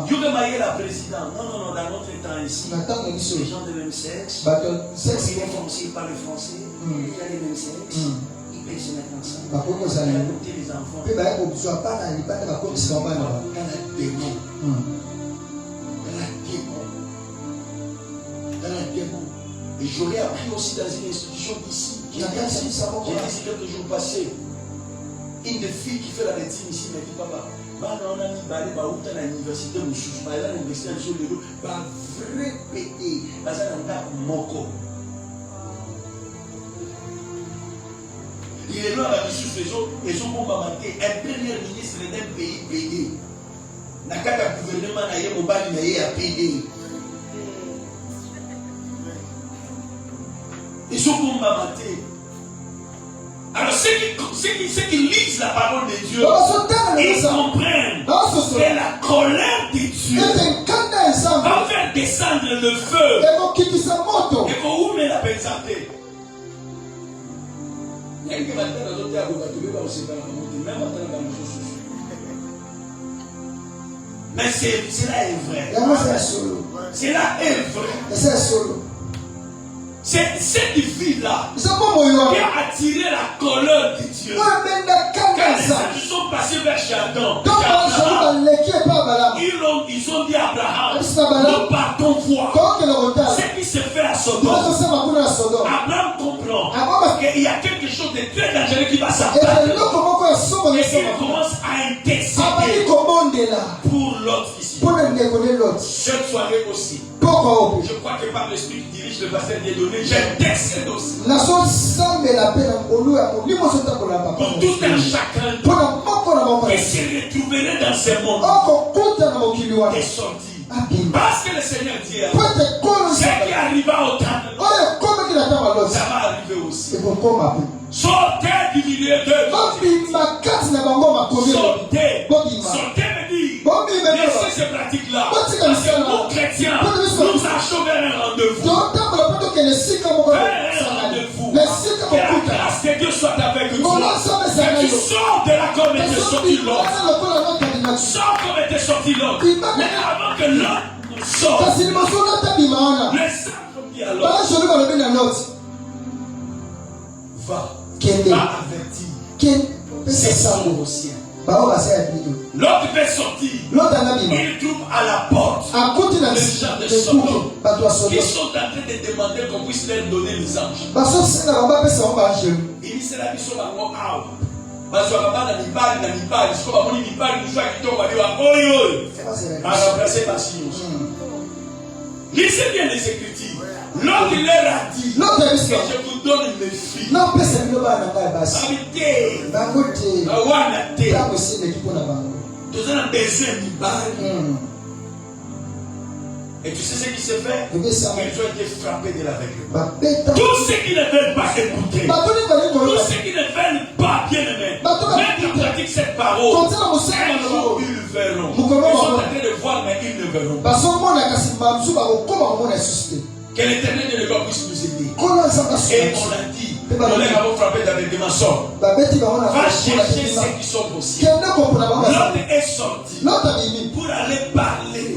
Je vais marier la présidente. Non, dans notre temps ici, les gens de même sexe, il est français, il parle français, il y a les mêmes sexes. Ils peuvent se mettre ensemble. Adopter les enfants. Dans la démon. Et j'aurais appris aussi dans une institution d'ici. J'ai dit quelques jours passés. Une des filles qui fait la médecine ici m'a dit, papa, on a mis balé, à l'université, à l'université, vrai pété, moko. Il est là, la mission, ils ont bombardé. Un premier ministre d'un pays payé. N'a qu'à le gouvernement n'a pas payé. Ils ont bombardé. Alors ceux qui lisent la parole de Dieu, ils comprennent que la colère de Dieu va faire descendre le feu et qu'on ouvre la pensée. Mais cela est vrai. Cela est vrai. C'est cette vie-là qui a attiré la colère de Dieu. Quand les anges sont passés vers Chardon, ils ont dit à Abraham, nous partons voir ce qui se fait à Sodome. Abraham comprend qu'il y a quelque chose de très dangereux qui va s'attendre. Et il commence à intercéder pour l'autre ici. Cette soirée aussi. Je crois que par l'esprit qui dirige le pasteur Dieudonné, j'intercède aussi. Pour tout un chacun qui se retrouverait dans ce monde est sorti. Parce que le Seigneur dit, ce qui arriva au temps, ça va arriver aussi. Sortez du milieu d'eux. Sortez me dit. Laissez ces pratiques-là. Parce que nous, chrétiens, nous achons vers un rendez-vous. Que la grâce de Dieu soit avec toi. Que tu sors de la comme était sorti l'autre. Sors comme était sorti l'autre. Mais avant que l'autre sorte, le sacre dit à l'autre. Va avertir. C'est ça au ciel. L'autre fait sortir. Il trouve à la porte les gens de Sodome qui sont en train de demander qu'on puisse leur donner les anges. Il dit c'est la mission de lisez bien les Écritures. L'autre il leur a dit que je vous donne mes filles. Et tu sais ce qui se fait? Ils ont été frappés de l'aveuglement. Tous ceux qui ne veulent pas écouter, tous ceux qui ne veulent pas bien aimer, même qui pratiquent cette parole, un jour ils le verront. Ils sont en train de voir, mais ils ne verront pas. Que l'Éternel de l'Église puisse nous aider. Et on l'a dit, nous avons frappé d'aveuglement sort. Va chercher ceux qui sont possibles. L'autre est sorti pour aller parler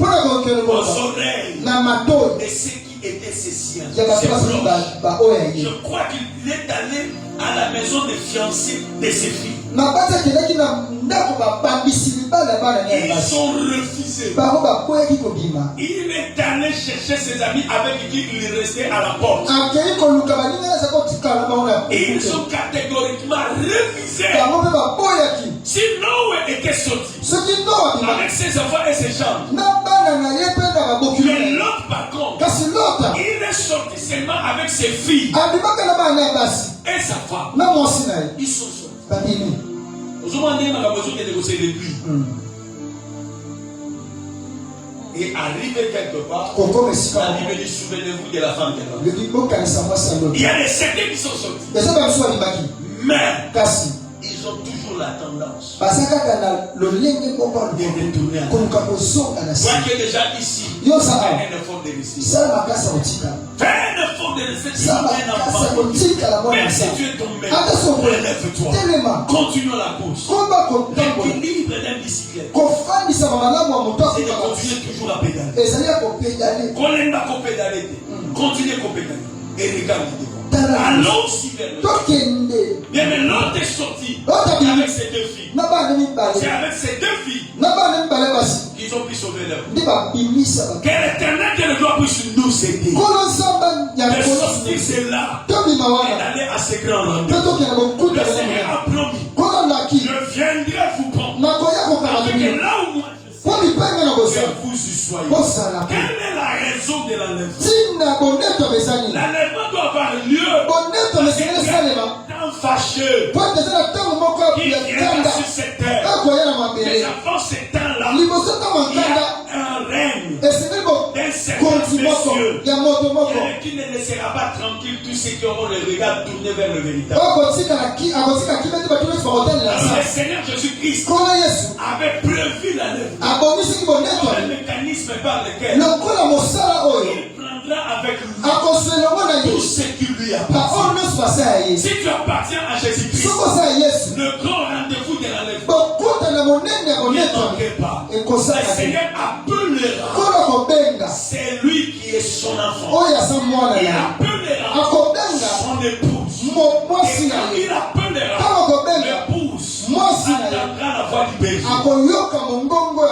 aux oreilles de ceux qui étaient ses siens. Je crois qu'il est allé à la maison des fiancés de ses filles. Ils ont refusé. Il est allé chercher ses amis avec qui il restait à la porte. Et ils ont catégoriquement refusé. Si Noé était sorti avec ses enfants et ses chambres, mais l'autre par contre, il est sorti seulement avec ses filles et sa femme. Ils sont sortis. Vous demandez ma besoin de négocier depuis. Et arrivé quelque part, la Bible dit souvenez-vous de la femme de l'homme. Il y a des secrets qui sont sortis. Mais ils ont toujours la tendance de retourner à moi qui est déjà ici. Fais un effort de rester. Fais un effort de rester. Même si tu es tombé, relève-toi. Continuons la course. L'équilibre d'un bicyclette, c'est de continuer toujours à pédaler. Continuez à pédaler. Et regarde devant. Allons aussi vers le bien, mais l'autre est sorti avec ses deux filles. C'est avec ces deux filles qu'ils ont pu sauver leur vie. Que l'Éternel de gloire puisse nous aider. De sortir cela et d'aller à ces grands rendez-vous. Le Seigneur a promis. Je viendrai vous prendre. Parce que là où moi je suis, que vous y soyez. Quelle est la raison de l'enlèvement? L'enlèvement doit avoir lieu parce qu'il y a un temps fâcheux qui vient sur cette terre. Mais avant ce temps-là, il y a un règne d'un certain monsieur qui ne laissera pas tranquille tous ceux qui auront le regard tourné vers le véritable. Le Seigneur Jésus-Christ avait prévu l'enlèvement. Un mécanisme par lequel il prendra avec lui tout ce qui lui appartient. Si tu appartiens à Jésus-Christ, le grand rendez-vous de l'enlèvement ne manquez pas. Le Seigneur appellera. C'est lui qui est son enfant. Il appellera son épouse. Et quand il appellera l'épouse, attendra la voix du berger.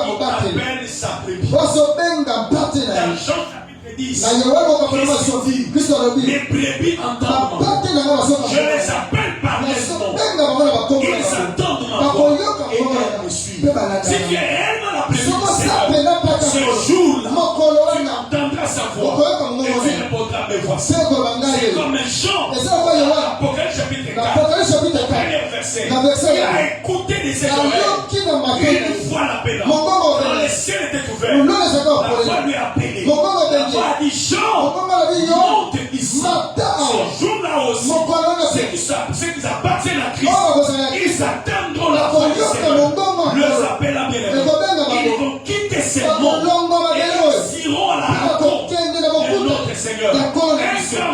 Il appelle sa brebis. Dans Jean chapitre 10, les brebis entendent ma voix. Je les appelle par leur nom. Ils attendent ma voix et ils me suivent. Si tu es réellement la brebis du Seigneur, ce jour-là, tu entendras sa voix et tu répondras mes voix. C'est comme un chant. Apocalypse chapitre 4, premier verset. Il a écouté de ses oreilles une voix l'appela. Quand le ciel était ouvert, la voix lui a appelé. La voix a dit Jean, monte ici. Ce jour-là aussi, ceux qui appartiennent à Christ, ils attendront la voix du Seigneur. Leurs appels à bien-aimés. Ils vont quitter ces mondes et ils iront à la rencontre de notre Seigneur. Un grand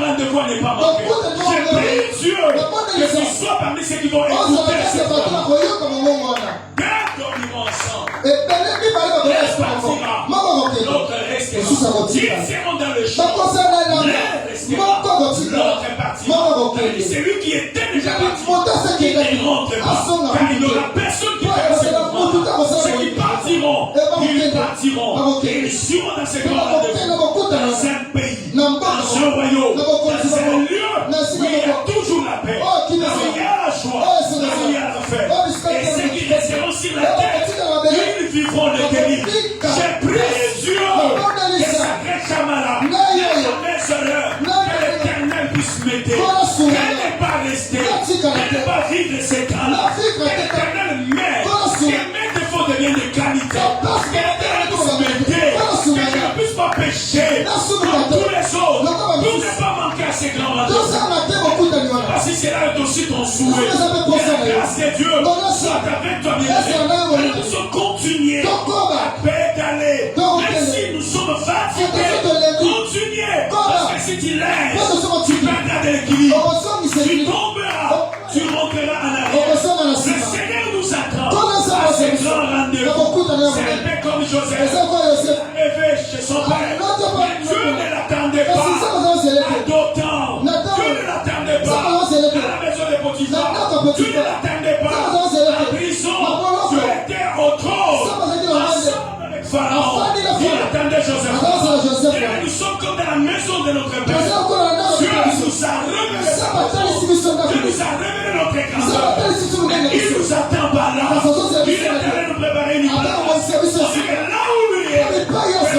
rendez-vous n'est pas manqué. J'ai prié Dieu que ce soit parmi ceux qui vont écouter cette voix. Garde-nous ensemble. L'autre reste. Ils seront dans le champ. L'un restera. L'autre partira. C'est lui qui était déjà parti qui ne rentre pas. Car il n'y aura personne qui perd ce mouvement. Ceux qui partiront, ils partiront. Et ils seront dans ce grand rendez-vous. Dans un pays, dans un royaume, dans un lieu où il y a toujours la paix, où il y a la joie, où il y a la fête. Et ceux qui resteront sur la terre, ils vivront le délit. J'ai prié Dieu que sacré Chamala, les mauvaises erreurs, que l'Éternel puisse m'aider. Qu'elle n'est pas restée, qu'elle n'est pas vivre ces temps-là. Que l'Éternel m'aide, que mes défauts deviennent de qualité. Que l'Éternel puisse m'aider, que je ne puisse pas pécher comme tous les autres. Tout n'est pas manqué à ces grands rendez-vous. Parce que cela est aussi ton souhait. Que la grâce de Dieu soit avec toi, bien-aimé. Que nous sommes continués à pédaler. Même si nous sommes fatigués, continuez. Parce que si tu lèves, tu perdras de l'équilibre. Tu tomberas, tu rentreras en arrière. Le Seigneur nous attend à ce grand rendez-vous. C'est un peu comme Joseph. Rêvé chez son père. Mais Dieu ne l'attendait pas. la maison de Potiphar, tu ne l'attendais pas. En prison, tu étais au trône. Ensemble avec Pharaon, il attendait Joseph. Et nous sommes comme dans la maison de notre Père. Dieu nous a révélé notre grandeur. Il nous attend par là. Il est allé nous préparer une place. Parce que là où lui est, que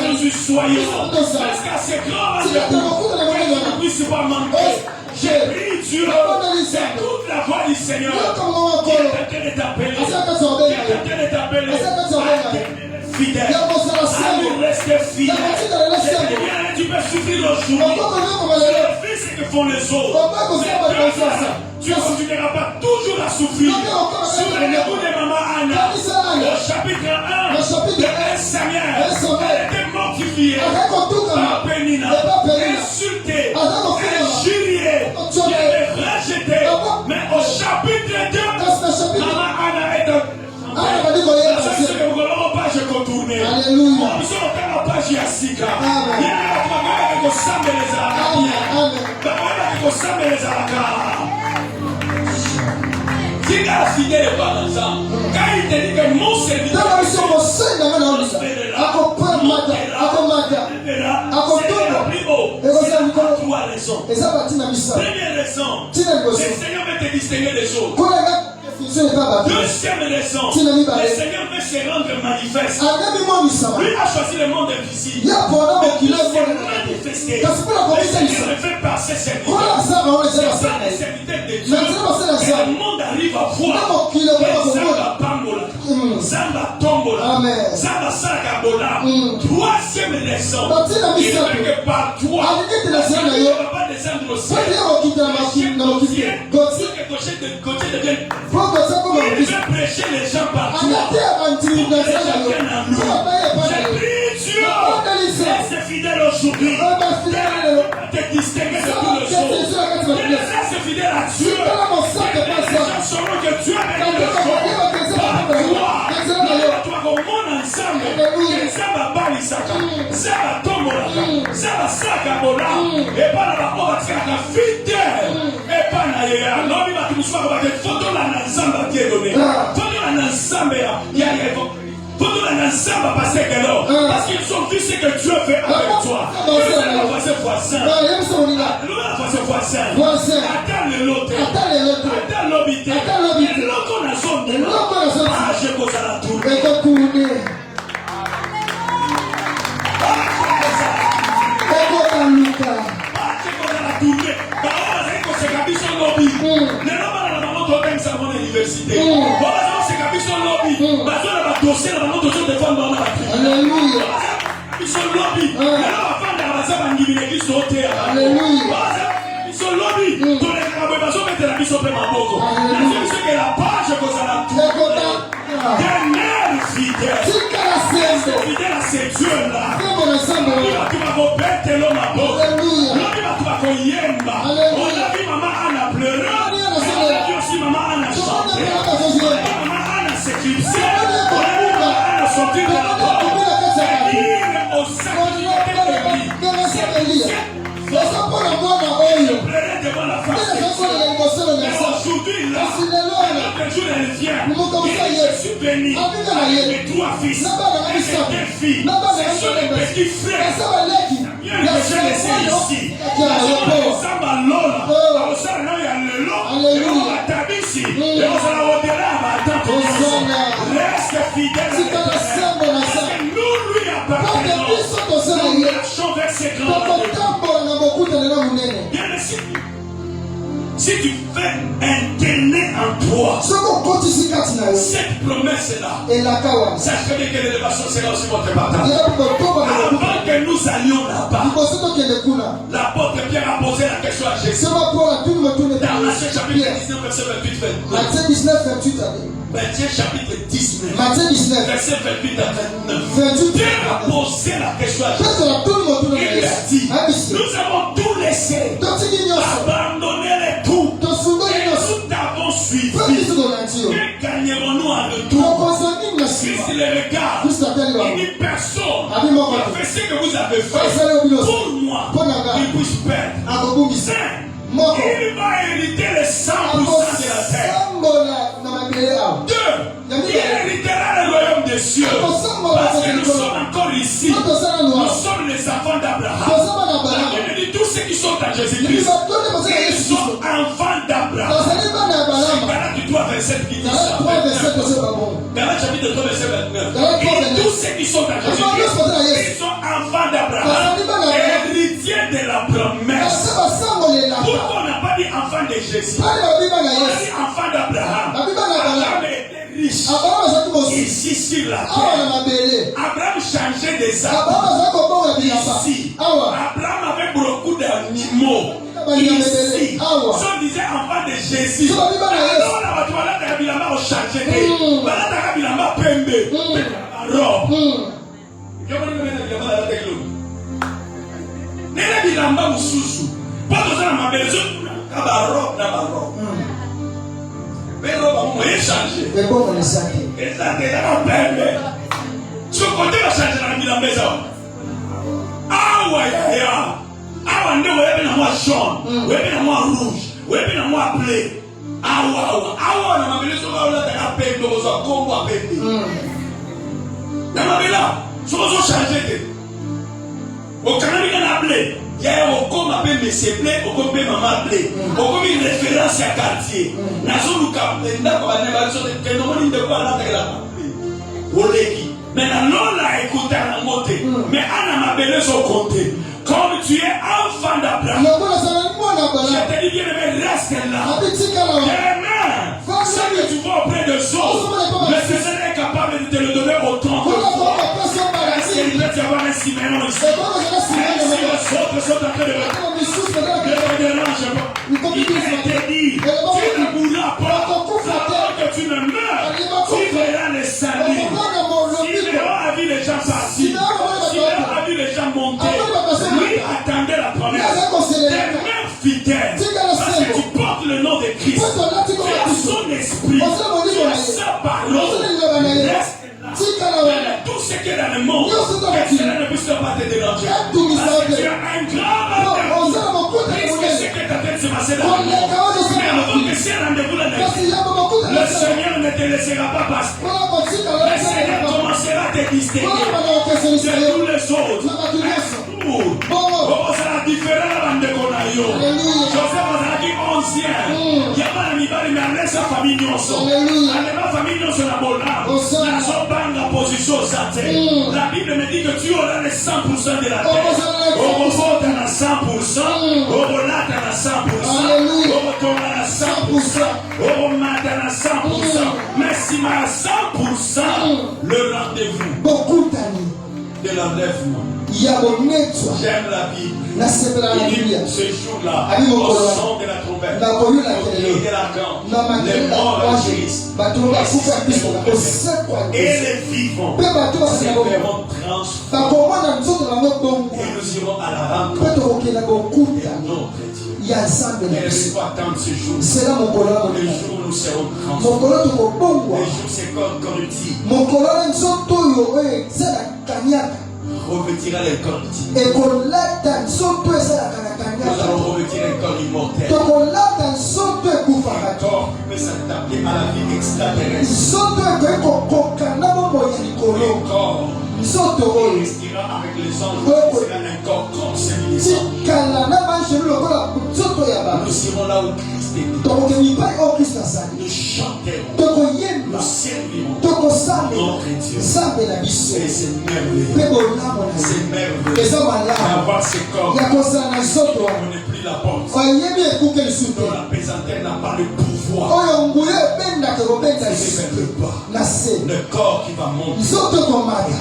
nous y soyons. Parce qu'à ces grands ne puisse pas manquer. J'ai pris Dieu. C'est toute la voix du Seigneur qui est en train de t'appeler. Qui est en train de t'appeler. Fidèle. À lui rester fidèle. Tu peux souffrir aujourd'hui. Tu fais ce que font les autres. Tu ne continueras pas toujours à souffrir. Sur le début de Maman Anna, au chapitre 1 de 1 Samuel, elle était mortifiée par Pénina, insultée, injuriée, qui était rejetée. Mais au chapitre 2, Maman Anna est page contournée. Alléluia. Nous sommes dans la page Yassika. Il y a des fidèle par ensemble. Quand il te dit que mon serviteur c'est la plus haut. C'est trois raisons. Première raison, le Seigneur veut te distinguer des autres. Deuxième raison, le Seigneur veut se rendre manifeste. Lui a choisi le monde invisible. Il s'est manifesté. Le Seigneur le fait par ses serviteurs. C'est ça les serviteurs de Dieu. Et le monde arrive à voir. Zamba Pambola, Zamba Tombola, Zamba Sakabola. Troisième raison, il veut que par toi, il ne va pas descendre au ciel. Il veut prêcher les gens partout. Pour que les gens viennent à nous. J'ai pris Dieu. Reste fidèle aujourd'hui. Te distinguer de tous les autres. Reste fidèle à Dieu. Les gens sauront que Dieu est dans le corps. Toi, au monde ensemble. Zaba Balisaka. Zaba Tombolaka. Zaba Sakabola. Et pas là-bas, on va tirer la fidèle. Et pas là-bas. Non, il va tout soit avec photo là dans Zamba qui est donné. Photo là dans Zamba. Il y a photo là dans Zamba parce qu'ils ont vu ce que Dieu fait avec toi. Dieu fait la voisin voisin. Attends l'autre. Attends l'obité. Et l'autre on a son de l'autre. Ah, j'ai posé la tour. Fidèle à ces dieux-là. Tu vas bête l'homme à beau. Tu vas yemba. On a vu maman Anna pleurer. On a vu aussi maman Anna chanter. Maman Anna s'éclipser. On a vu maman Anna sortir de la porte. C'est-à-dire au sacrifice de Élie. Je pleurais devant la face de Dieu. Mais aujourd'hui, là, notre jour, elle vient. Je suis béni avec mes trois fils et mes deux filles. Ce sont les petits frères. Bien que je les ai ici. Samba Lola. Samba Lola. Tabisi. Reste fidèle. Nous lui appartenons. Nous marchons vers ses grands. Bien ici. Si tu fais interner en toi cette promesse-là, sache que l'élévation sera aussi votre partage. Avant que nous allions là-bas, l'apôtre Pierre a posé la question à Jésus. Dans Matthieu chapitre 19, verset 28. Matthieu chapitre 19, verset 28 à 29. Pierre a posé la question à Jésus. Il a dit, nous avons tout laissé, abandonné les tout. Et nous t'avons suivi. Que gagnerons-nous en retour? Christ le regarde. Il dit personne qui a fait ce que vous avez fait pour moi. Il puisse perdre. Il va hériter les 100 chapitre 3, verset 29. Et tous ceux qui sont en Jésus, ils sont enfants d'Abraham, héritiers de la promesse. Pourquoi on n'a pas dit enfant de Jésus? On a dit enfant d'Abraham. Abraham était riche. Ici sur la terre. Abraham changeait des arbres. Ici. Abraham avait beaucoup d'animaux. Ici. Si on disait enfant de Jésus, alors là, tu vas là, tu vas là, changer. Voilà, tu vas là, pembe. Robe. Nena bilamba mususu. Pas besoin de ma maison. Robe, robe. Mais robe, on va changer. Mais bon, on est ça. Et ça, t'es dans la pembe. Tu comptes la changer dans la maison. Ah ouais, awa ndio wewe na mwa jaune, wewe na mwa rouge, wewe na mwa bleu. Awa na mabelezo wala ta pembe za kombo apembe. Na mabela, sozo changer te. Au Canada na bleu, ya au kombo apembe c'est bleu, au kombo mama bleu. Au kombo une référence à quartier. Na zulu ka nda kwa na ba so te no moni de kwa na ta la. Oleki. Mais non la écouter na moté. Mais ana mabelezo compter. Comme tu es enfant d'Abraham, je te dis bien, mais reste là. Demain, ce que tu vois auprès de autres, le Seigneur est capable de te le donner autant que toi. Est-ce qu'il peut y avoir un Siméon ici? Même si les autres sont en train de ne dérange pas. Il t'a dit, tu ne mourras pas. Avant que tu ne meurs, tu verras les saluts. Siméon a vu les gens partir. Siméon a vu les gens monter. Lui attendait la promesse. Tes mains fidèles. Parce que tu portes le nom de Christ. Tu as son esprit. Tu as sa parole. Reste là. Tout ce qui est dans le monde, que cela ne puisse pas te déranger. Parce que tu as un grand rendez-vous. Qu'est-ce que ta tête se passe dans le monde? Mais avant que ce rendez-vous là le Seigneur ne te laissera pas passer. Le Seigneur commencera à te distinguer de tous les autres. Oh, c'est la différence de Konayo. Joseph a dit 11e. Il y a pas de mibali, mais laisse sa famille nyonso. La famille nyonso na bona. La zobanga position santé. La Bible me dit que tu auras les 100% de la terre. Au na 100%. Au bolata na 100%. Au tonga na 100%. Au mata na 100%. Mais si ma 100%, le rendez-vous. Beaucoup d'années. De l'enlèvement. J'aime la Bible. Ce jour-là, au son de la trompette, au cri de l'archange, les morts agissent, et les vivants se verront transformés. Et nous irons à la rencontre de notre Dieu. Laisse pas attendre ce jour. Les jours où nous serons transformés. Les jours c'est comme corruptible. Revêtira les corps d'humains. Nous allons revêtir un corps immortel. Un corps qui peut s'adapter à la vie extraterrestre. Un corps qui restera avec les anges. C'est un corps comme celui-ci. Nous serons là où Christ est. Nous chanterons. Nous servirons notre Dieu. Et c'est merveilleux. C'est merveilleux d'avoir ce corps. On n'est plus la porte. Dont la pesanteur n'a pas le pouvoir. Le corps qui va monter.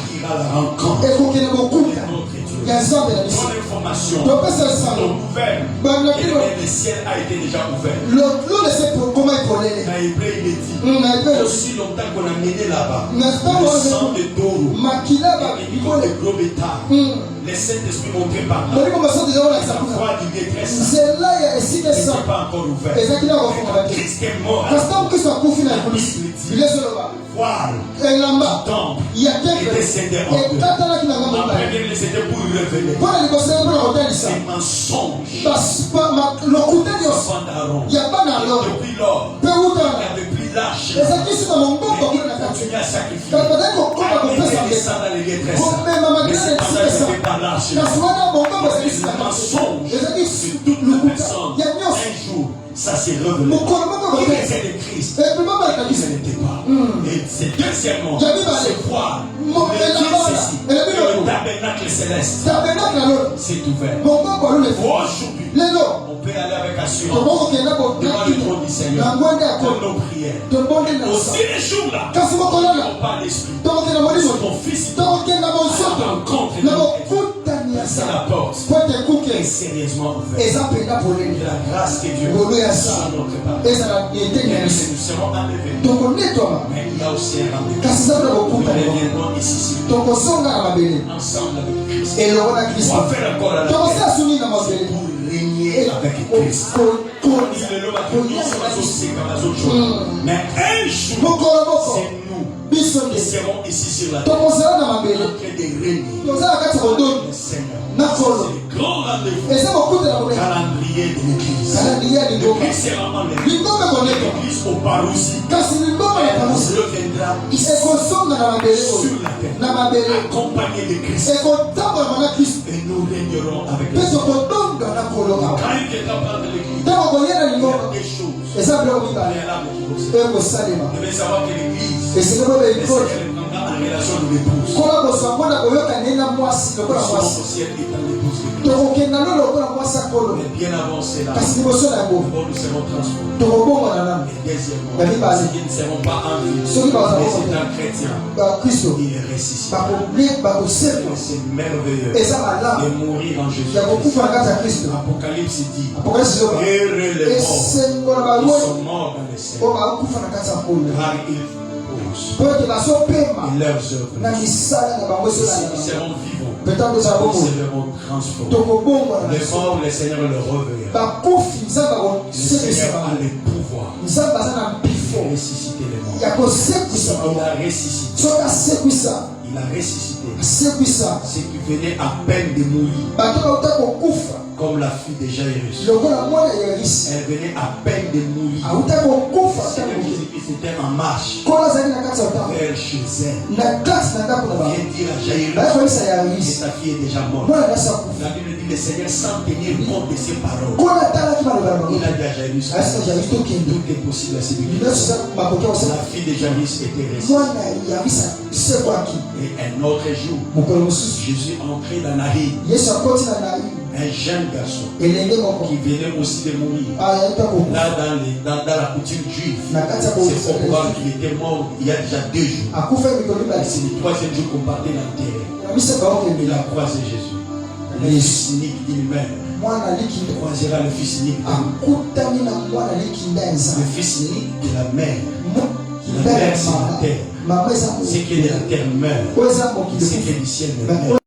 Qui ira à la rencontre de notre Dieu. Bonne information. Ton ouvert. Le ciel a été déjà ouvert. Dans Hébreu, il est dit. Aussi longtemps qu'on a mené là-bas. Le sang de taureau. Et le gros bétail. Les Saint-Esprit m'ont préparé. La voie du détresse. N'est pas encore ouvert. Christ est mort. Voile. Temple. Et descendait en deux. Ma première c'était pour révéler. C'est mensonge. Depuis lors, il n'y avait plus lâche. Il continue à sacrifier. Il descend dans les détresses. Mais c'est pas ça qu'il ne fait pas lâcher. C'est un mensonge. C'est toute la personne. Un jour, ça s'est révélé. Il était de Christ. Ce n'était pas. Et c'est deuxièmement, c'est voir le tabernacle céleste. C'est ouvert. Aujourd'hui, on peut aller avec assurance devant le trône du Seigneur pour nos prières. Aussi les jours-là, on parle d'esprit. Ton fils, rencontre c'est la porte est sérieusement ouverte. La grâce de Dieu sur notre part. Nous serons enlevés. Mais il y a aussi un rendez-vous. Nous reviendrons ici ensemble avec Christ. On va faire encore la paix pour régner avec Christ. Mais un jour, c'est nous qui serons ici sur la terre en train de régner. Le Seigneur. C'est le grand rendez-vous. Calendrier de l'église. L'église sera enlevée. L'église au parousie. Elle reviendra ici sur la terre, accompagnée de Christ. Et nous régnerons avec lui. Quand il est capable de l'église, il y a des choses préalables qui vont se faire. Vous devez savoir que l'église, le Seigneur prendra en relation de l'épouse. Son ciel est en l'épouse de Christ. Mais bien avant cela, nous serons transformés. Et deuxièmement, ceux qui ne seront pas en vie, mais étant chrétiens, il est ressuscité. C'est merveilleux de mourir en Jésus. Apocalypse dit, et les morts, ils sont morts dans les cieux, car ils posent et leurs œuvres. Ils seront vivants, ils seront transformés. Les morts, le Seigneur le reverra. Le Seigneur a le pouvoir de ressusciter les morts. Il a ressuscité. Il a ressuscité. Ce qui venait à peine de mourir. Comme la fille de Jairus. Elle venait à peine de mourir. C'était en marche vers chez elle. Viens dire à Jairus que ta fille est déjà morte. La Bible dit le Seigneur sans tenir compte de ses paroles. Il a dit à Jairus, tout est possible à celui qui croit. La fille de Jairus était restée. Et un autre jour, Jésus entrait dans la rue. Un jeune garçon qui venait aussi de mourir. Là, dans la coutume juive, c'est pour voir qu'il était mort il y a déjà 2 jours. C'est le 3e jour qu'on partait d'enterrer. Il a croisé Jésus. Le fils unique d'une mère croisera le fils unique de le fils unique de la mère. La mère, c'est la terre. Ce qui est de la terre meurt. Ce qui est du ciel meurt.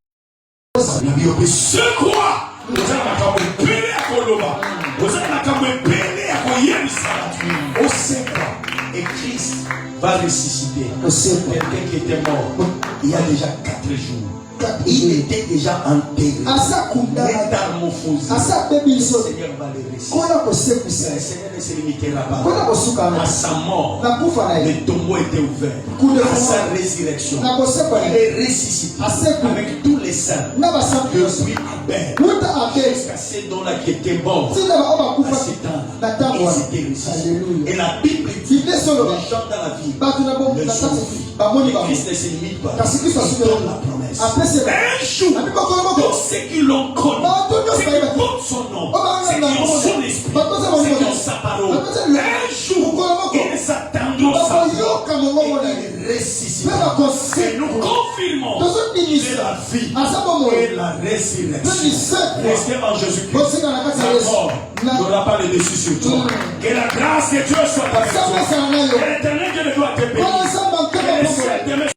La Bible peut se croire. Et Christ va ressusciter quelqu'un qui était mort il y a déjà 4 jours. Il était déjà enterré, métamorphosé. Le Seigneur va le ressusciter. Le Seigneur ne se limitera pas. À sa mort, le tombeau était ouvert. À sa résurrection, il est ressuscité avec tous les saints. Depuis Abel jusqu'à ces dons-là qui étaient morts. À ce temps-là, ils étaient ressuscités. Et la Bible dit, les gens dans la vie, le souffrent. Et Christ ne se limite pas. Il donne la promesse. Un jour, tous ceux qui l'ont connu, ceux qui portent son nom, ceux qui ont son esprit, ceux qui ont sa parole, un jour, ils s'attendront sa voix et ils ressusciteront. Et nous confirmons qu'il est la vie et la résurrection. Restez en Jésus-Christ. La mort n'aura pas le dessus sur toi. Que la grâce de Dieu soit avec toi. Que l'éternel Dieu ne doit te bénir. Que le ciel demeure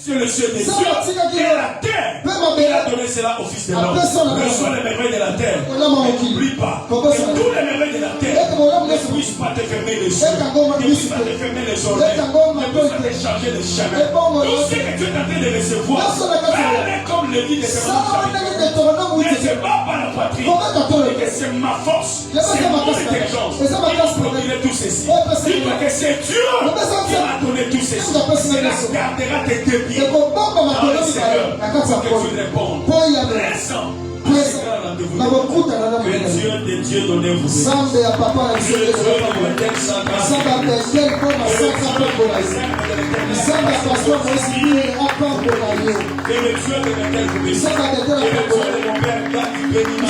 sur le ciel des cieux et la terre. Il a donné cela au Fils de l'homme. Reçois les merveilles de la terre. N'oublie pas que tous les merveilles de la terre ne puissent pas te fermer les yeux, ne puissent pas te fermer les oreilles, ne puissent pas te changer les chemins. Tout ce que tu es en train de recevoir, fais-le comme le dit Deutéronome. Ne c'est pas par la patrie, mais que c'est ma force, c'est mon intelligence qui m'a produit tout ceci. Dis-toi que c'est Dieu qui m'a donné tout ceci. Cela gardera tes 2 pieds dans le Seigneur pour que tu répondes. Présent à ce grand rendez-vous. Dieu de Dieu donnez vous. Que Dieu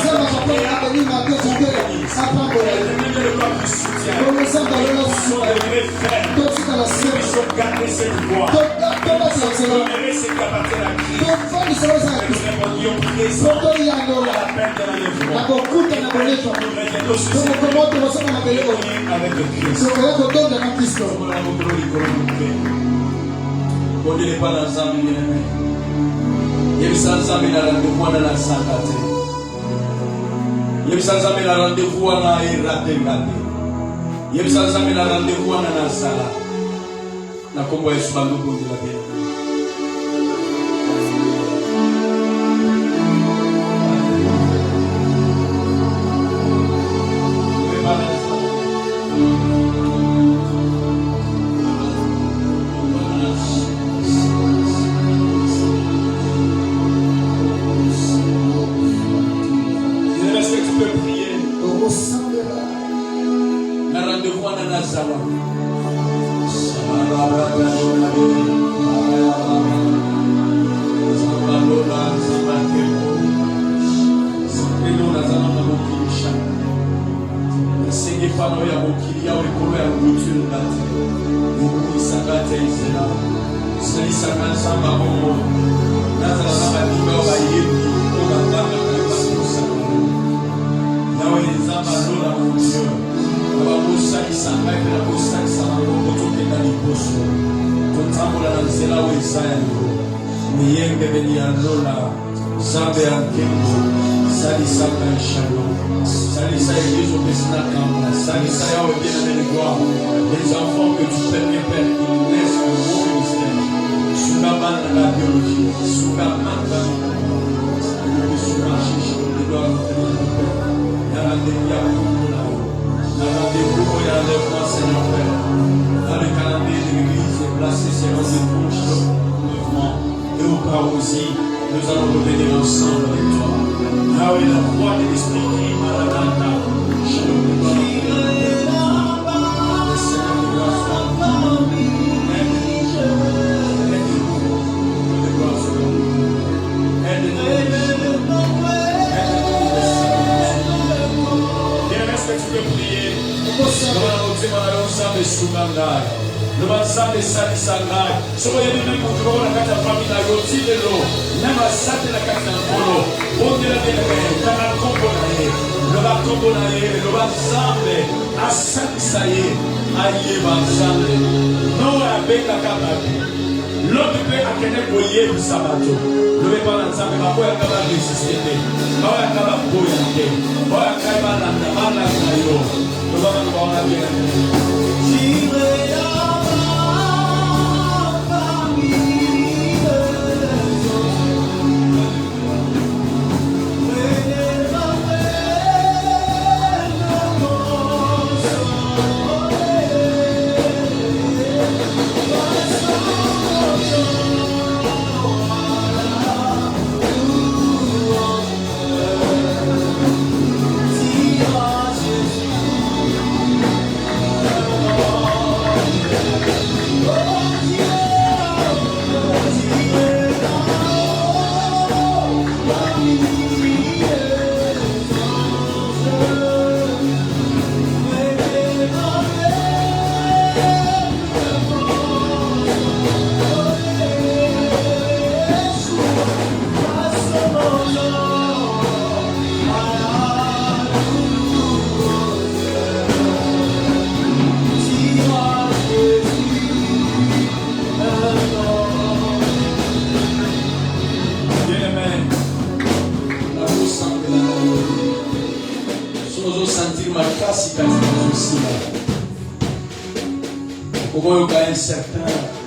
Un certain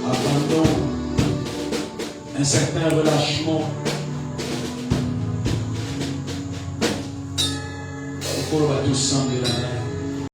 abandon, un certain relâchement. On va tous sembler la main.